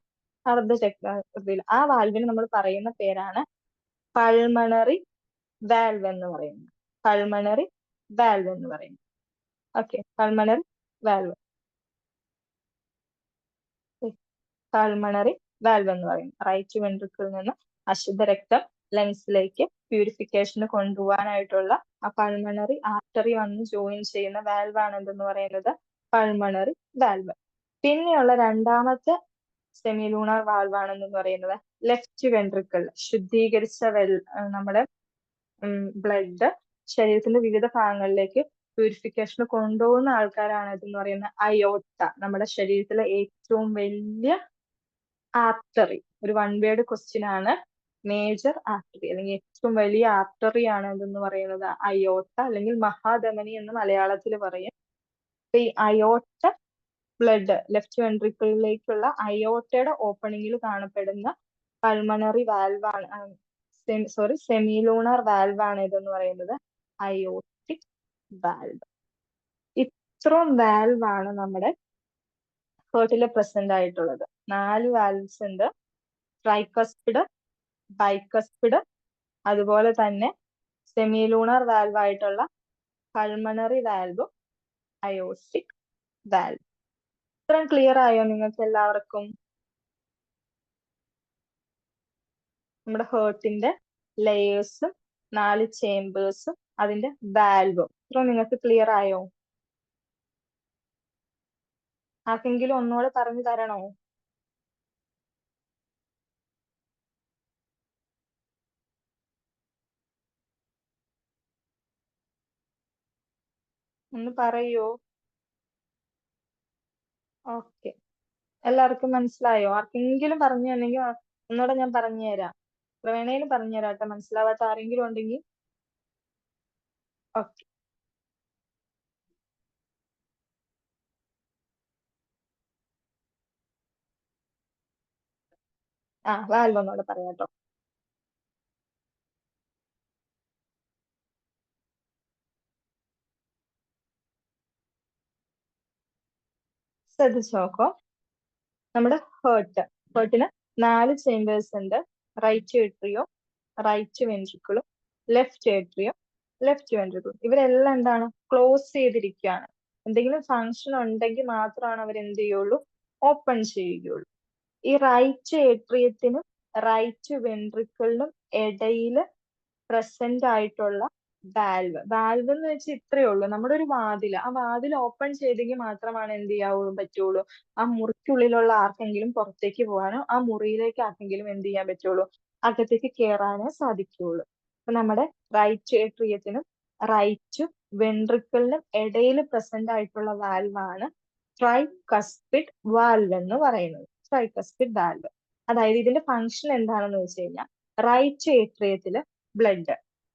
അർദ്ധചക്രത്തിൽ ആ വാൽവിന് നമ്മൾ പറയുന്ന പേരാണ് പൾമണറി വാൽവ് എന്ന് പറയുന്നത്. പൾമണറി വാൽവ് എന്ന് പറയുന്നത്. Okay, pulmonary valve, pulmonary valve എന്ന് പറയുന്നത് റൈറ്റ് വെൻട്രിക്കിളിൽ നിന്ന് അശുദ്ധ രക്തം ലങ്സിലേക്ക് പ്യൂരിഫിക്കേഷന് കൊണ്ടുപോകാനായിട്ടുള്ള ആ പൾമണറി ആർട്ടറി വന്ന് ജോയിൻ ചെയ്യുന്ന വാൽവ് ആണ് എന്തെന്ന് പറയുന്നത് പൾമണറി വാൽവ്. പിന്നെയുള്ള രണ്ടാമത്തെ സെമിലൂണാർ വാൽവ് ആണെന്ന് പറയുന്നത് ലെഫ്റ്റ് വെൻട്രിക്കിൾ. ശുദ്ധീകരിച്ച നമ്മുടെ ബ്ലഡ് ശരീരത്തിന്റെ വിവിധ ഭാഗങ്ങളിലേക്ക് പ്യൂരിഫിക്കേഷന് കൊണ്ടുപോകുന്ന ആൾക്കാരാണ് ഇതെന്ന് പറയുന്ന അയോട്ട. നമ്മുടെ ശരീരത്തിലെ ഏറ്റവും വലിയ ആർട്ടറി, ഒരു വൺ വേർഡ് ക്വസ്റ്റ്യൻ ആണ്. മേജർ ആർട്ടറി അല്ലെങ്കിൽ ഏറ്റവും വലിയ ആർട്ടറി ആണ് ഇതെന്ന് പറയുന്നത് അയോട്ട, അല്ലെങ്കിൽ മഹാധമനി എന്ന് മലയാളത്തിൽ പറയും. അപ്പൊ ഈ അയോട്ട ബ്ലഡ് ലെഫ്റ്റ് വെൻട്രിക്കിളിലേക്കുള്ള അയോട്ടയുടെ ഓപ്പണിംഗിൽ കാണപ്പെടുന്ന പൾമണറി വാൽവാണ്, സെമിലൂണർ വാൽവ് ആണ് ഇതെന്ന് പറയുന്നത് അയോട്ടിക് വാൽവ്. ഇത്രയും വാൽവ് ആണ് നമ്മുടെ ഹേർട്ടിൽ പ്രസന്റ് ആയിട്ടുള്ളത്. 4 വാൽവ്സ് ഉണ്ട്. ട്രൈകസ്പിഡ്, ബൈകസ്പിഡ്, അതുപോലെ തന്നെ സെമിലൂണർ വാൽവ് ആയിട്ടുള്ള പൾമണറി വാൽവും അയോട്ടിക് വാൽവ്. ഇത്രയും ക്ലിയർ ആയോ നിങ്ങൾക്ക് എല്ലാവർക്കും? നമ്മുടെ ഹേർട്ടിന്റെ ലെയേഴ്സും 4 ചേമ്പേഴ്സും അതിന്റെ വാൽവും ഇത്രയും നിങ്ങൾക്ക് ക്ലിയർ ആയോ? ആർക്കെങ്കിലും ഒന്നുകൂടെ പറഞ്ഞു തരണോ? ഒന്ന് പറയോ? ഓക്കെ, എല്ലാവർക്കും മനസ്സിലായോ? ആർക്കെങ്കിലും പറഞ്ഞു തന്നെങ്കിൽ ഒന്നുകൂടെ ഞാൻ പറഞ്ഞു തരാം. വേണേലും പറഞ്ഞു തരാം കേട്ടോ, മനസ്സിലാവാത്ത ആരെങ്കിലും ഉണ്ടെങ്കിൽ. ഓക്കെ, വാൽവ് ഒന്നുകൂടെ പറയാം കേട്ടോ. ശ്രദ്ധിച്ചു നോക്കോ. നമ്മുടെ ഹേർട്ടിന് 4 ചേമ്പേഴ്സ് ഉണ്ട്. റൈറ്റ് ഏട്രിയോ, റൈറ്റ് വെൻട്രിക്കിളും, ലെഫ്റ്റ് ഏട്രിയോ, ലെഫ്റ്റ് വെൻട്രിക്കിളും. ഇവരെല്ലാം എന്താണ്? ക്ലോസ് ചെയ്തിരിക്കുകയാണ്. എന്തെങ്കിലും ഫങ്ഷൻ ഉണ്ടെങ്കിൽ മാത്രമാണ് അവർ എന്ത് ചെയ്യുള്ളൂ? ഓപ്പൺ ചെയ്യുകയുള്ളൂ. ഈ റൈറ്റ് ഏട്രിയത്തിനും റൈറ്റ് വെൻട്രിക്കിളിനും ഇടയിൽ പ്രസന്റ് ആയിട്ടുള്ള വാൽവ് എന്ന് വെച്ചാൽ ഇത്രയേ ഉള്ളൂ. നമ്മുടെ ഒരു വാതിൽ, ആ വാതിൽ ഓപ്പൺ ചെയ്തെങ്കിൽ മാത്രമാണ് എന്ത് ചെയ്യാവുള്ളൂ പറ്റുള്ളൂ, ആ മുറിക്കുള്ളിലുള്ള ആർക്കെങ്കിലും പുറത്തേക്ക് പോകാനോ ആ മുറിയിലേക്ക് ആർക്കെങ്കിലും എന്ത് ചെയ്യാൻ പറ്റുള്ളൂ, അകത്തേക്ക് കയറാനോ സാധിക്കുകയുള്ളൂ. അപ്പൊ നമ്മുടെ റൈറ്റ് ഏട്രിയത്തിനും റൈറ്റ് വെൻട്രിക്കിളിനും ഇടയിൽ പ്രസന്റ് ആയിട്ടുള്ള വാൽവാണ് ട്രൈകസ്പിഡ് വാൽവ് എന്ന് പറയുന്നത്. Tricuspid valve. അതായത് ഇതിന്റെ ഫംഗ്ഷൻ എന്താണെന്ന് വെച്ച് കഴിഞ്ഞാൽ റൈറ്റ് ഏട്രിയത്തില്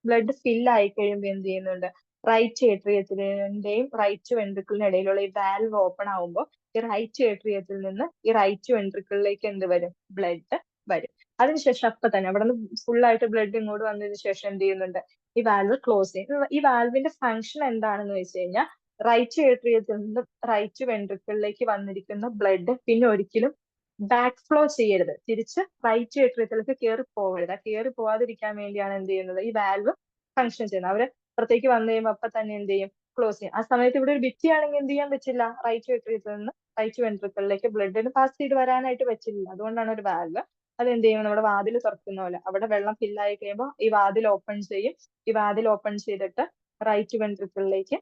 ബ്ലഡ് ഫിൽ ആയി കഴിയുമ്പോൾ എന്ത് ചെയ്യുന്നുണ്ട്, റൈറ്റ് ഏട്രിയത്തിന്റെയും റൈറ്റ് വെൻട്രിക്കിളിനും ഇടയിലുള്ള ഈ വാൽവ് ഓപ്പൺ ആവുമ്പോൾ ഈ റൈറ്റ് ഏട്രിയത്തിൽ നിന്ന് ഈ റൈറ്റ് വെൻട്രിക്കിളിലേക്ക് എന്ത് വരും? ബ്ലഡ് വരും. അതിനുശേഷം അപ്പൊ തന്നെ അവിടെ നിന്ന് ഫുൾ ആയിട്ട് ബ്ലഡ് ഇങ്ങോട്ട് വന്നതിന് ശേഷം എന്ത് ചെയ്യുന്നുണ്ട്, ഈ വാൽവ് ക്ലോസ് ചെയ്യും. ഈ വാൽവിന്റെ ഫംഗ്ഷൻ എന്താണെന്ന് വെച്ച് കഴിഞ്ഞാൽ റൈറ്റ് ഏട്രിയത്തിൽ നിന്ന് റൈറ്റ് വെൻട്രിക്കിളിലേക്ക് വന്നിരിക്കുന്ന ബ്ലഡ് പിന്നെ ഒരിക്കലും ബാക്ക് ഫ്ലോ ചെയ്യരുത്, തിരിച്ച് റൈറ്റ് ഏട്രിയത്തിലേക്ക് കയറി പോകരുത്. ആ കയറി പോവാതിരിക്കാൻ വേണ്ടിയാണ് എന്ത് ചെയ്യുന്നത്, ഈ വാൽവ് ഫംഗ്ഷൻ ചെയ്യുന്നത്. അവര് പുറത്തേക്ക് വന്നു കഴിയുമ്പോൾ അപ്പൊ തന്നെ എന്ത് ചെയ്യും? ക്ലോസ് ചെയ്യും. ആ സമയത്ത് ഇവിടെ ഒരു ഭിത്തിയാണെങ്കിൽ എന്ത് ചെയ്യാൻ പറ്റില്ല, റൈറ്റ് ഏട്രിയത്തിൽ നിന്ന് റൈറ്റ് വെൻട്രിക്കിളിലേക്ക് ബ്ലഡിന് പാസ് ചെയ്ത് വരാനായിട്ട് പറ്റില്ല. അതുകൊണ്ടാണ് ഒരു വാൽവ്. അത് എന്ത് ചെയ്യും? നമ്മുടെ വാതിൽ തുറക്കുന്ന പോലെ അവിടെ വെള്ളം ഫില്ലായി കഴിയുമ്പോൾ ഈ വാതിൽ ഓപ്പൺ ചെയ്യും. ഈ വാതിൽ ഓപ്പൺ ചെയ്തിട്ട് റൈറ്റ് വെൻട്രിക്കിളിലേക്ക്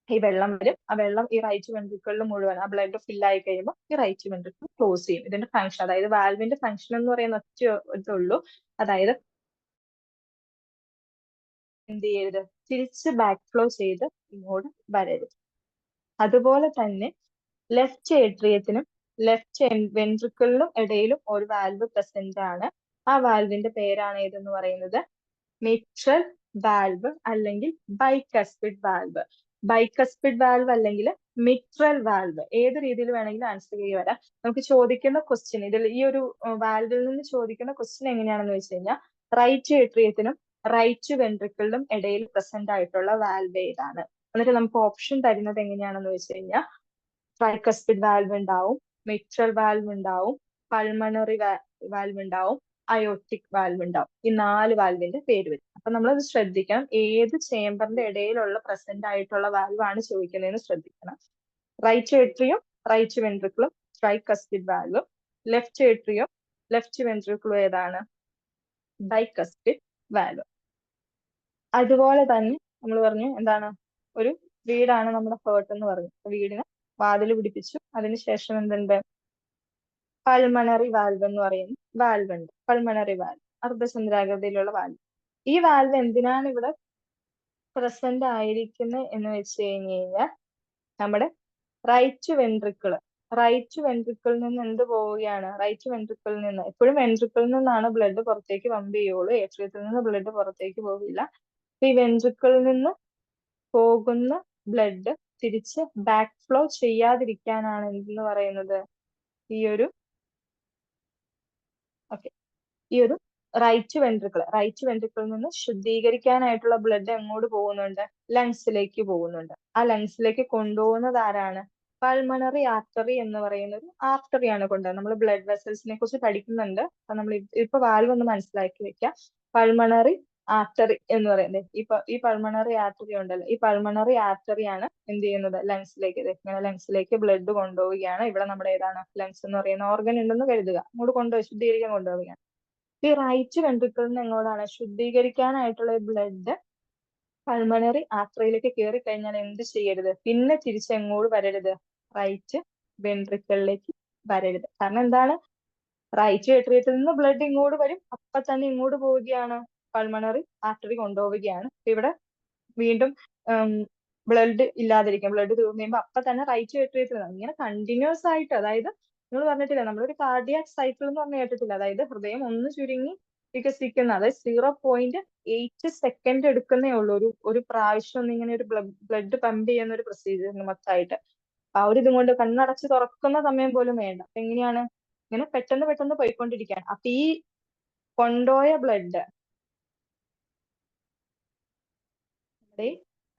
ഈ വെള്ളം വരും. ആ വെള്ളം ഈ റൈറ്റ് വെൻട്രിക്കിളിൽ മുഴുവൻ ആ ബ്ലഡ് ഫിൽ ആയി കഴിയുമ്പോൾ ഈ റൈറ്റ് വെൻട്രിക്കിൾ ക്ലോസ് ചെയ്യും. ഇതിന്റെ ഫംഗ്ഷൻ, അതായത് വാൽവിന്റെ ഫംഗ്ഷൻ എന്ന് പറയുന്ന ഒറ്റ ഇതുള്ളൂ. അതായത് എന്ത് ചെയ്യരുത്, തിരിച്ച് ബാക്ക് ഫ്ലോ ചെയ്ത് ഇങ്ങോട്ട് വരരുത്. അതുപോലെ തന്നെ ലെഫ്റ്റ് ഏട്രിയത്തിനും ലെഫ്റ്റ് വെൻട്രിക്കിളിനും ഇടയിലും ഒരു വാൽവ് പ്രസന്റ് ആണ്. ആ വാൽവിന്റെ പേരാണ് ഏതെന്ന് പറയുന്നത് മിട്രൽ വാൽവ് അല്ലെങ്കിൽ ബൈകസ്പിഡ് വാൽവ്. ബൈക്കസ്പിഡ് വാൽവ് അല്ലെങ്കിൽ മിട്രൽ വാൽവ്, ഏത് രീതിയിൽ വേണമെങ്കിലും ആൻസർ ചെയ്ത് വരാം. നമുക്ക് ചോദിക്കുന്ന ക്വസ്റ്റ്യൻ ഇതിൽ ഈ ഒരു വാൽവിൽ നിന്ന് ചോദിക്കുന്ന ക്വസ്റ്റ്യൻ എങ്ങനെയാണെന്ന് വെച്ച് കഴിഞ്ഞാൽ റൈറ്റ് ഏട്രിയത്തിനും റൈറ്റ് വെൻട്രിക്കിളിനും ഇടയിൽ പ്രസന്റ് ആയിട്ടുള്ള വാൽവ് ഏതാണ്. എന്നിട്ട് നമുക്ക് ഓപ്ഷൻ തരുന്നത് എങ്ങനെയാണെന്ന് വെച്ച് കഴിഞ്ഞാൽ ട്രൈക്കസ്പിഡ് വാൽവ് ഉണ്ടാവും, മിട്രൽ വാൽവ് ഉണ്ടാവും, പൾമണറി വാൽവ് ഉണ്ടാവും, അയോട്ടിക് വാൽവ് ഉണ്ടാവും. ഈ 4 വാൽവിന്റെ പേര് വരും. അപ്പൊ നമ്മളത് ശ്രദ്ധിക്കണം, ഏത് ചേംബറിന്റെ ഇടയിലുള്ള പ്രസന്റ് ആയിട്ടുള്ള വാൽവ് ആണ് ചോദിക്കുന്നതെന്ന് ശ്രദ്ധിക്കണം. റൈറ്റ് ഏട്രിയും റൈറ്റ് വെൻട്രിക്കിളും ട്രൈക്കസ്പിഡ് വാൽവും, ലെഫ്റ്റ് ഏട്രിയും ലെഫ്റ്റ് വെൻട്രിക്കിളും ഏതാണ്? Bicuspid valve. അതുപോലെ തന്നെ നമ്മൾ പറഞ്ഞു എന്താണ്, ഒരു വീടാണ് നമ്മുടെ ഹേർട്ട് എന്ന് പറഞ്ഞു. വീടിന് വാതിൽ പിടിപ്പിച്ചു, അതിനുശേഷം എന്തുണ്ട്, പൾമണറി വാൽവ് എന്ന് പറയുന്ന വാൽവ് ഉണ്ട്. പൾമണറി വാൽവ്, അർദ്ധചന്ദ്രാകൃതിയിലുള്ള വാൽവ്. ഈ വാൽവ് എന്തിനാണ് ഇവിടെ പ്രസന്റ് ആയിരിക്കുന്നത് എന്ന് വെച്ച് കഴിഞ്ഞ് കഴിഞ്ഞാൽ നമ്മുടെ റൈറ്റ് വെൻട്രിക്കിളിൽ നിന്ന് എന്ത് പോവുകയാണ്, റൈറ്റ് വെൻട്രിക്കിളിൽ നിന്ന്, എപ്പോഴും വെൻട്രിക്കിളിൽ നിന്നാണ് ബ്ലഡ് പുറത്തേക്ക് പമ്പ് ചെയ്യുള്ളൂ, ഏട്രിയത്തിൽ നിന്ന് ബ്ലഡ് പുറത്തേക്ക് പോകില്ല. ഈ വെൻട്രിക്കിളിൽ നിന്ന് പോകുന്ന ബ്ലഡ് തിരിച്ച് ബാക്ക് ഫ്ലോ ചെയ്യാതിരിക്കാനാണ് എന്തെന്ന് പറയുന്നത്, ഈ ഒരു ഈ ഒരു റൈറ്റ് വെൻട്രിക്കിളിൽ നിന്ന് ശുദ്ധീകരിക്കാനായിട്ടുള്ള ബ്ലഡ് എങ്ങോട്ട് പോകുന്നുണ്ട്, ലങ്സിലേക്ക് പോകുന്നുണ്ട്. ആ ലങ്സിലേക്ക് കൊണ്ടുപോകുന്നത് ആരാണ്? പൾമണറി ആർട്ടറി എന്ന് പറയുന്ന ഒരു ആർട്ടറിയാണ് കൊണ്ടുപോകുന്നത്. നമ്മൾ ബ്ലഡ് വെസൽസിനെ കുറിച്ച് പഠിക്കുന്നുണ്ട്. അപ്പൊ നമ്മൾ ഇപ്പൊ വാൽവ് ഒന്ന് മനസ്സിലാക്കി വെക്കാം. പൾമണറി ആർട്ടറി എന്ന് പറയുന്നത് ഈ പൾമണറി ആർട്ടറി ഉണ്ടല്ലോ, ഈ പൾമണറി ആർട്ടറിയാണ് എന്ത് ചെയ്യുന്നത്, ലങ്സിലേക്ക്, ലങ്സിലേക്ക് ബ്ലഡ് കൊണ്ടുപോവുകയാണ്. ഇവിടെ നമ്മുടെ ഏതാണ്, ലങ്സ് എന്ന് പറയുന്ന ഓർഗൻ ഉണ്ടെന്ന് കരുതുക, അങ്ങോട്ട് കൊണ്ടുപോയി ശുദ്ധീകരിക്കാൻ കൊണ്ടുപോവുകയാണ്. ഈ റൈറ്റ് വെൻട്രിക്കിളിൽ നിന്ന് എങ്ങോട്ടാണ്, ശുദ്ധീകരിക്കാനായിട്ടുള്ള ബ്ലഡ് പൾമണറി ആർട്ടറിയിലേക്ക് കയറി കഴിഞ്ഞാൽ എന്ത് ചെയ്യരുത്, പിന്നെ തിരിച്ച് എങ്ങോട്ട് വരരുത്, റൈറ്റ് വെൻട്രിക്കിളിലേക്ക് വരരുത്. കാരണം എന്താണ്, റൈറ്റ് ഏട്രിയത്തിൽ നിന്ന് ബ്ലഡ് ഇങ്ങോട്ട് വരും, അപ്പൊ തന്നെ ഇങ്ങോട്ട് പോവുകയാണ്, പൾമണറി ആർട്ടറി കൊണ്ടുപോവുകയാണ്. ഇവിടെ വീണ്ടും ബ്ലഡ് ഇല്ലാതിരിക്കും, ബ്ലഡ് തീർന്നു കഴിയുമ്പോൾ അപ്പൊ തന്നെ റൈറ്റ് ഏട്രിയത്തിൽ നിന്ന് ഇങ്ങനെ കണ്ടിന്യൂസ് ആയിട്ട്, അതായത് നമ്മൾ പറഞ്ഞിട്ടില്ല, നമ്മളൊരു കാർഡിയാക് സൈക്കിൾ എന്ന് പറഞ്ഞു കേട്ടിട്ടില്ല, അതായത് ഹൃദയം ഒന്ന് ചുരുങ്ങി വികസിക്കുന്ന, അതായത് 0.8 സെക്കൻഡ് എടുക്കുന്നേ ഉള്ളൂ ഒരു പ്രാവശ്യം ഒന്ന് ഇങ്ങനെ ഒരു ബ്ലഡ് പമ്പ് ചെയ്യുന്ന ഒരു പ്രൊസീജിയറിന് മൊത്തമായിട്ട്. ആ ഒരു ഇതും കൊണ്ട് കണ്ണടച്ച് തുറക്കുന്ന സമയം പോലും വേണ്ട. അപ്പൊ എങ്ങനെയാണ്, ഇങ്ങനെ പെട്ടെന്ന് പെട്ടെന്ന് പോയിക്കൊണ്ടിരിക്കുകയാണ്. അപ്പൊ ഈ കൊണ്ടുപോയ ബ്ലഡ്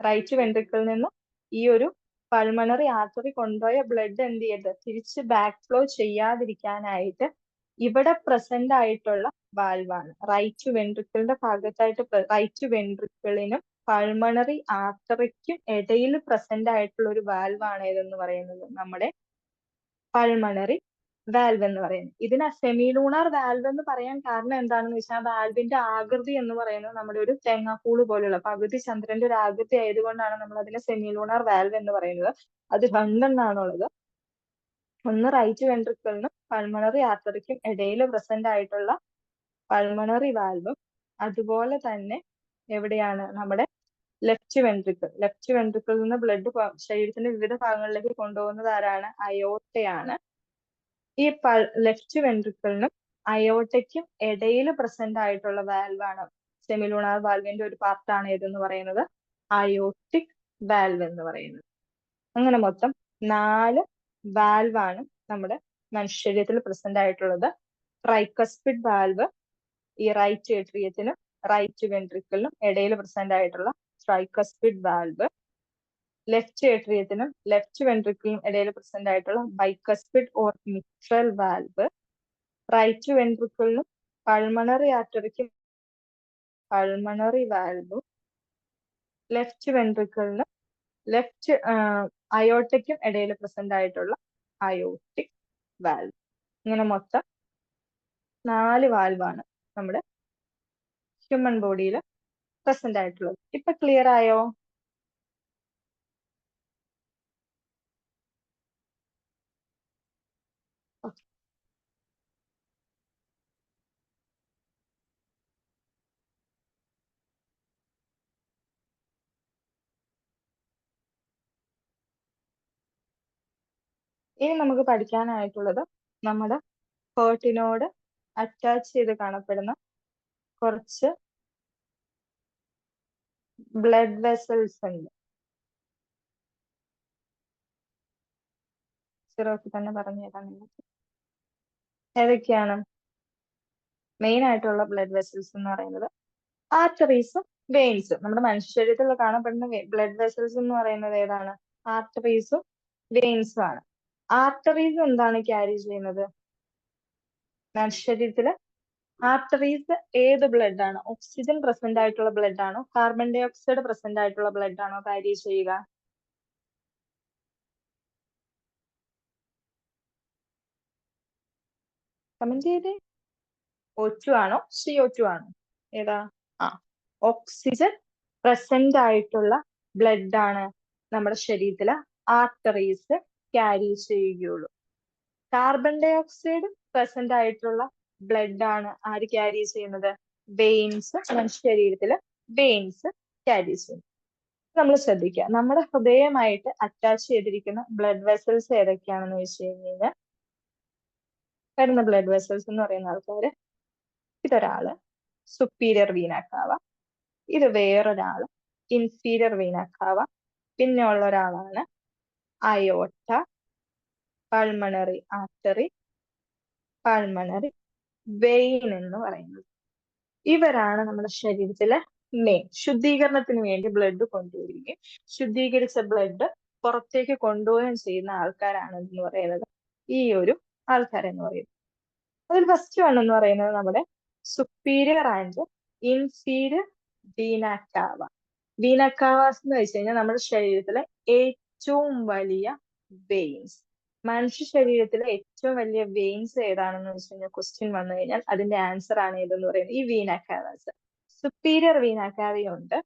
റൈറ്റ് വെൻട്രിക്കിളിൽ നിന്ന് ഈ ഒരു പൾമണറി ആർട്ടറി കൊണ്ടുപോയ ബ്ലഡ് എന്ത് ചെയ്യരുത്, തിരിച്ച് ബാക്ക് ഫ്ലോ ചെയ്യാതിരിക്കാനായിട്ട് ഇവിടെ പ്രസന്റ് ആയിട്ടുള്ള വാൽവാണ്. റൈറ്റ് വെൻട്രിക്കിളിന്റെ ഭാഗത്തായിട്ട് റൈറ്റ് വെൻട്രിക്കിളിനും പൾമണറി ആർട്ടറിക്കും ഇടയിൽ പ്രസന്റ് ആയിട്ടുള്ള ഒരു വാൽവാണ് ഏതെന്ന് പറയുന്നത്, നമ്മുടെ പൾമണറി വാൽവ് എന്ന് പറയുന്നത്. ഇതിന് സെമിലൂണാർ വാൽവ് എന്ന് പറയാൻ കാരണം എന്താണെന്ന് വെച്ചാൽ ആ വാൽവിന്റെ ആകൃതി എന്ന് പറയുന്നത് നമ്മുടെ ഒരു തേങ്ങാപ്പൂള് പോലുള്ള പകുതി ചന്ദ്രന്റെ ഒരു ആകൃതി ആയതുകൊണ്ടാണ് നമ്മൾ അതിനെ സെമിലൂണാർ വാൽവ് എന്ന് പറയുന്നത്. അത് രണ്ടെണ്ണാണുള്ളത്. ഒന്ന് റൈറ്റ് വെൻട്രിക്കിളിനും പൾമണറി ആർട്ടറിക്കും ഇടയിൽ പ്രസന്റ് ആയിട്ടുള്ള പൾമണറി വാൽവും, അതുപോലെ തന്നെ എവിടെയാണ്, നമ്മുടെ ലെഫ്റ്റ് വെൻട്രിക്കിളിൽ നിന്ന് ബ്ലഡ് ശരീരത്തിന്റെ വിവിധ ഭാഗങ്ങളിലേക്ക് കൊണ്ടുപോകുന്നത് ആരാണ്, അയോർട്ടയാണ്. ഈ ലെഫ്റ്റ് വെൻട്രിക്കിളിനും അയോർട്ടയ്ക്കും ഇടയിൽ പ്രസന്റ് ആയിട്ടുള്ള വാൽവാണ്, സെമിലൂണാർ വാൽവിന്റെ ഒരു പാർട്ടാണ് ഏതെന്ന് പറയുന്നത്, അയോർട്ടിക് വാൽവ് എന്ന് പറയുന്നത്. അങ്ങനെ മൊത്തം 4 വാൽവാണ് നമ്മുടെ മനുഷ്യശരീരത്തിൽ പ്രസന്റ് ആയിട്ടുള്ളത്. ട്രൈക്കസ്പിഡ് വാൽവ് ഈ റൈറ്റ് ഏട്രിയത്തിനും റൈറ്റ് വെൻട്രിക്കിളിനും ഇടയിൽ പ്രസന്റ് ആയിട്ടുള്ള ട്രൈക്കസ്പിഡ് വാൽവ്, ലെഫ്റ്റ് ഏട്രിയത്തിനും ലെഫ്റ്റ് വെൻട്രിക്കിളിനും ഇടയിൽ പ്രസന്റ് ആയിട്ടുള്ള bicuspid or mitral valve, right വെൻട്രിക്കിളിനും പൾമണറി ആർട്ടറിക്കും പൾമണറി വാൽവും, ലെഫ്റ്റ് വെൻട്രിക്കിളിനും ലെഫ്റ്റ് അയോർട്ടയ്ക്കും ഇടയിൽ പ്രസന്റ് ആയിട്ടുള്ള അയോർട്ടിക് വാൽവ്. ഇങ്ങനെ മൊത്തം 4 വാൽവാണ് നമ്മുടെ ഹ്യൂമൻ ബോഡിയിൽ പ്രസന്റ് ആയിട്ടുള്ളത്. ഇപ്പൊ ക്ലിയർ ആയോ? ഇനി നമുക്ക് പഠിക്കാനായിട്ടുള്ളത് നമ്മുടെ ഹേർട്ടിനോട് അറ്റാച്ച് ചെയ്ത് കാണപ്പെടുന്ന കുറച്ച് ബ്ലഡ് വെസൽസ് ഉണ്ട്. സിറോക്ക് തന്നെ പറഞ്ഞു തരാം നിങ്ങൾക്ക്. ഏതൊക്കെയാണ് മെയിൻ ആയിട്ടുള്ള ബ്ലഡ് വെസൽസ് എന്ന് പറയുന്നത്? ആർട്ടറീസും വെയിൻസും. നമ്മുടെ മനുഷ്യ ശരീരത്തിൽ കാണപ്പെടുന്ന ബ്ലഡ് വെസൽസ് എന്ന് പറയുന്നത് ഏതാണ്? ആർട്ടറീസും വെയിൻസും ആണ്. ആർട്ടറീസ് എന്താണ് ക്യാരി ചെയ്യുന്നത്? മനുഷ്യ ശരീരത്തില് ആർട്ടറീസ് ഏത് ബ്ലഡ് ആണ്? ഓക്സിജൻ പ്രസന്റ് ആയിട്ടുള്ള ബ്ലഡ് ആണോ, കാർബൺ ഡൈ ഓക്സൈഡ് പ്രസന്റ് ആയിട്ടുള്ള ബ്ലഡ് ആണോ ക്യാരി ചെയ്യുക? കമന്റ് ചെയ്തേ. O2 ആണോ CO2 ആണോ? ഏതാ? ആ, ഓക്സിജൻ പ്രസന്റ് ആയിട്ടുള്ള ബ്ലഡ് ആണ് നമ്മുടെ ശരീരത്തില് ആർട്ടറീസ് ക്യാരി ചെയ്യുകയുള്ളൂ. കാർബൺ ഡൈ ഓക്സൈഡ് പ്രസന്റ് ആയിട്ടുള്ള ബ്ലഡ് ആണ് ആര് ക്യാരി ചെയ്യുന്നത്? വെയിൻസ്. മനുഷ്യ ശരീരത്തില് വെയിൻസ് ക്യാരി ചെയ്യുന്നു. നമ്മൾ ശ്രദ്ധിക്കുക, നമ്മുടെ ഹൃദയമായിട്ട് അറ്റാച്ച് ചെയ്തിരിക്കുന്ന ബ്ലഡ് വെസൽസ് ഏതൊക്കെയാണെന്ന് വെച്ച് കഴിഞ്ഞാൽ വരുന്ന ബ്ലഡ് വെസൽസ് എന്ന് പറയുന്ന ആൾക്കാര്, ഇതൊരാള് സുപ്പീരിയർ വീന കാവ, ഇത് വേറൊരാള് ഇൻഫീരിയർ വീന കാവ, പിന്നെ ഉള്ള ഒരാളാണ് അയോട്ട, പൾമണറി ആർട്ടറി, പൾമണറി വെയിൻ എന്ന് പറയുന്നത്. ഇവരാണ് നമ്മുടെ ശരീരത്തിലെ മെയിൻ. ശുദ്ധീകരണത്തിന് വേണ്ടി ബ്ലഡ് കൊണ്ടുവരികയും ശുദ്ധീകരിച്ച ബ്ലഡ് പുറത്തേക്ക് കൊണ്ടുപോവുകയും ചെയ്യുന്ന ആൾക്കാരാണ് എന്ന് പറയുന്നത് ഈ ഒരു ആൾക്കാരെന്ന് പറയുന്നത്. അതിൽ ഫസ്റ്റ് വൺ എന്ന് പറയുന്നത് നമ്മുടെ സുപ്പീരിയർ ആൻഡ് ഇൻഫീരിയർ വീന കാവ. വീന കാവാസ് എന്ന് വെച്ച് കഴിഞ്ഞാൽ നമ്മുടെ ശരീരത്തിലെ ഏറ്റവും വലിയ വെയിൻസ്. മനുഷ്യ ശരീരത്തിലെ ഏറ്റവും വലിയ വെയിൻസ് ഏതാണെന്ന് വെച്ച് കഴിഞ്ഞാൽ ക്വസ്റ്റ്യൻ വന്നു കഴിഞ്ഞാൽ അതിന്റെ ആൻസർ ആണ് ഏതെന്ന് പറയുന്നത് ഈ വീന കാവാസ്. സുപ്പീരിയർ വീന കാവയുണ്ട്,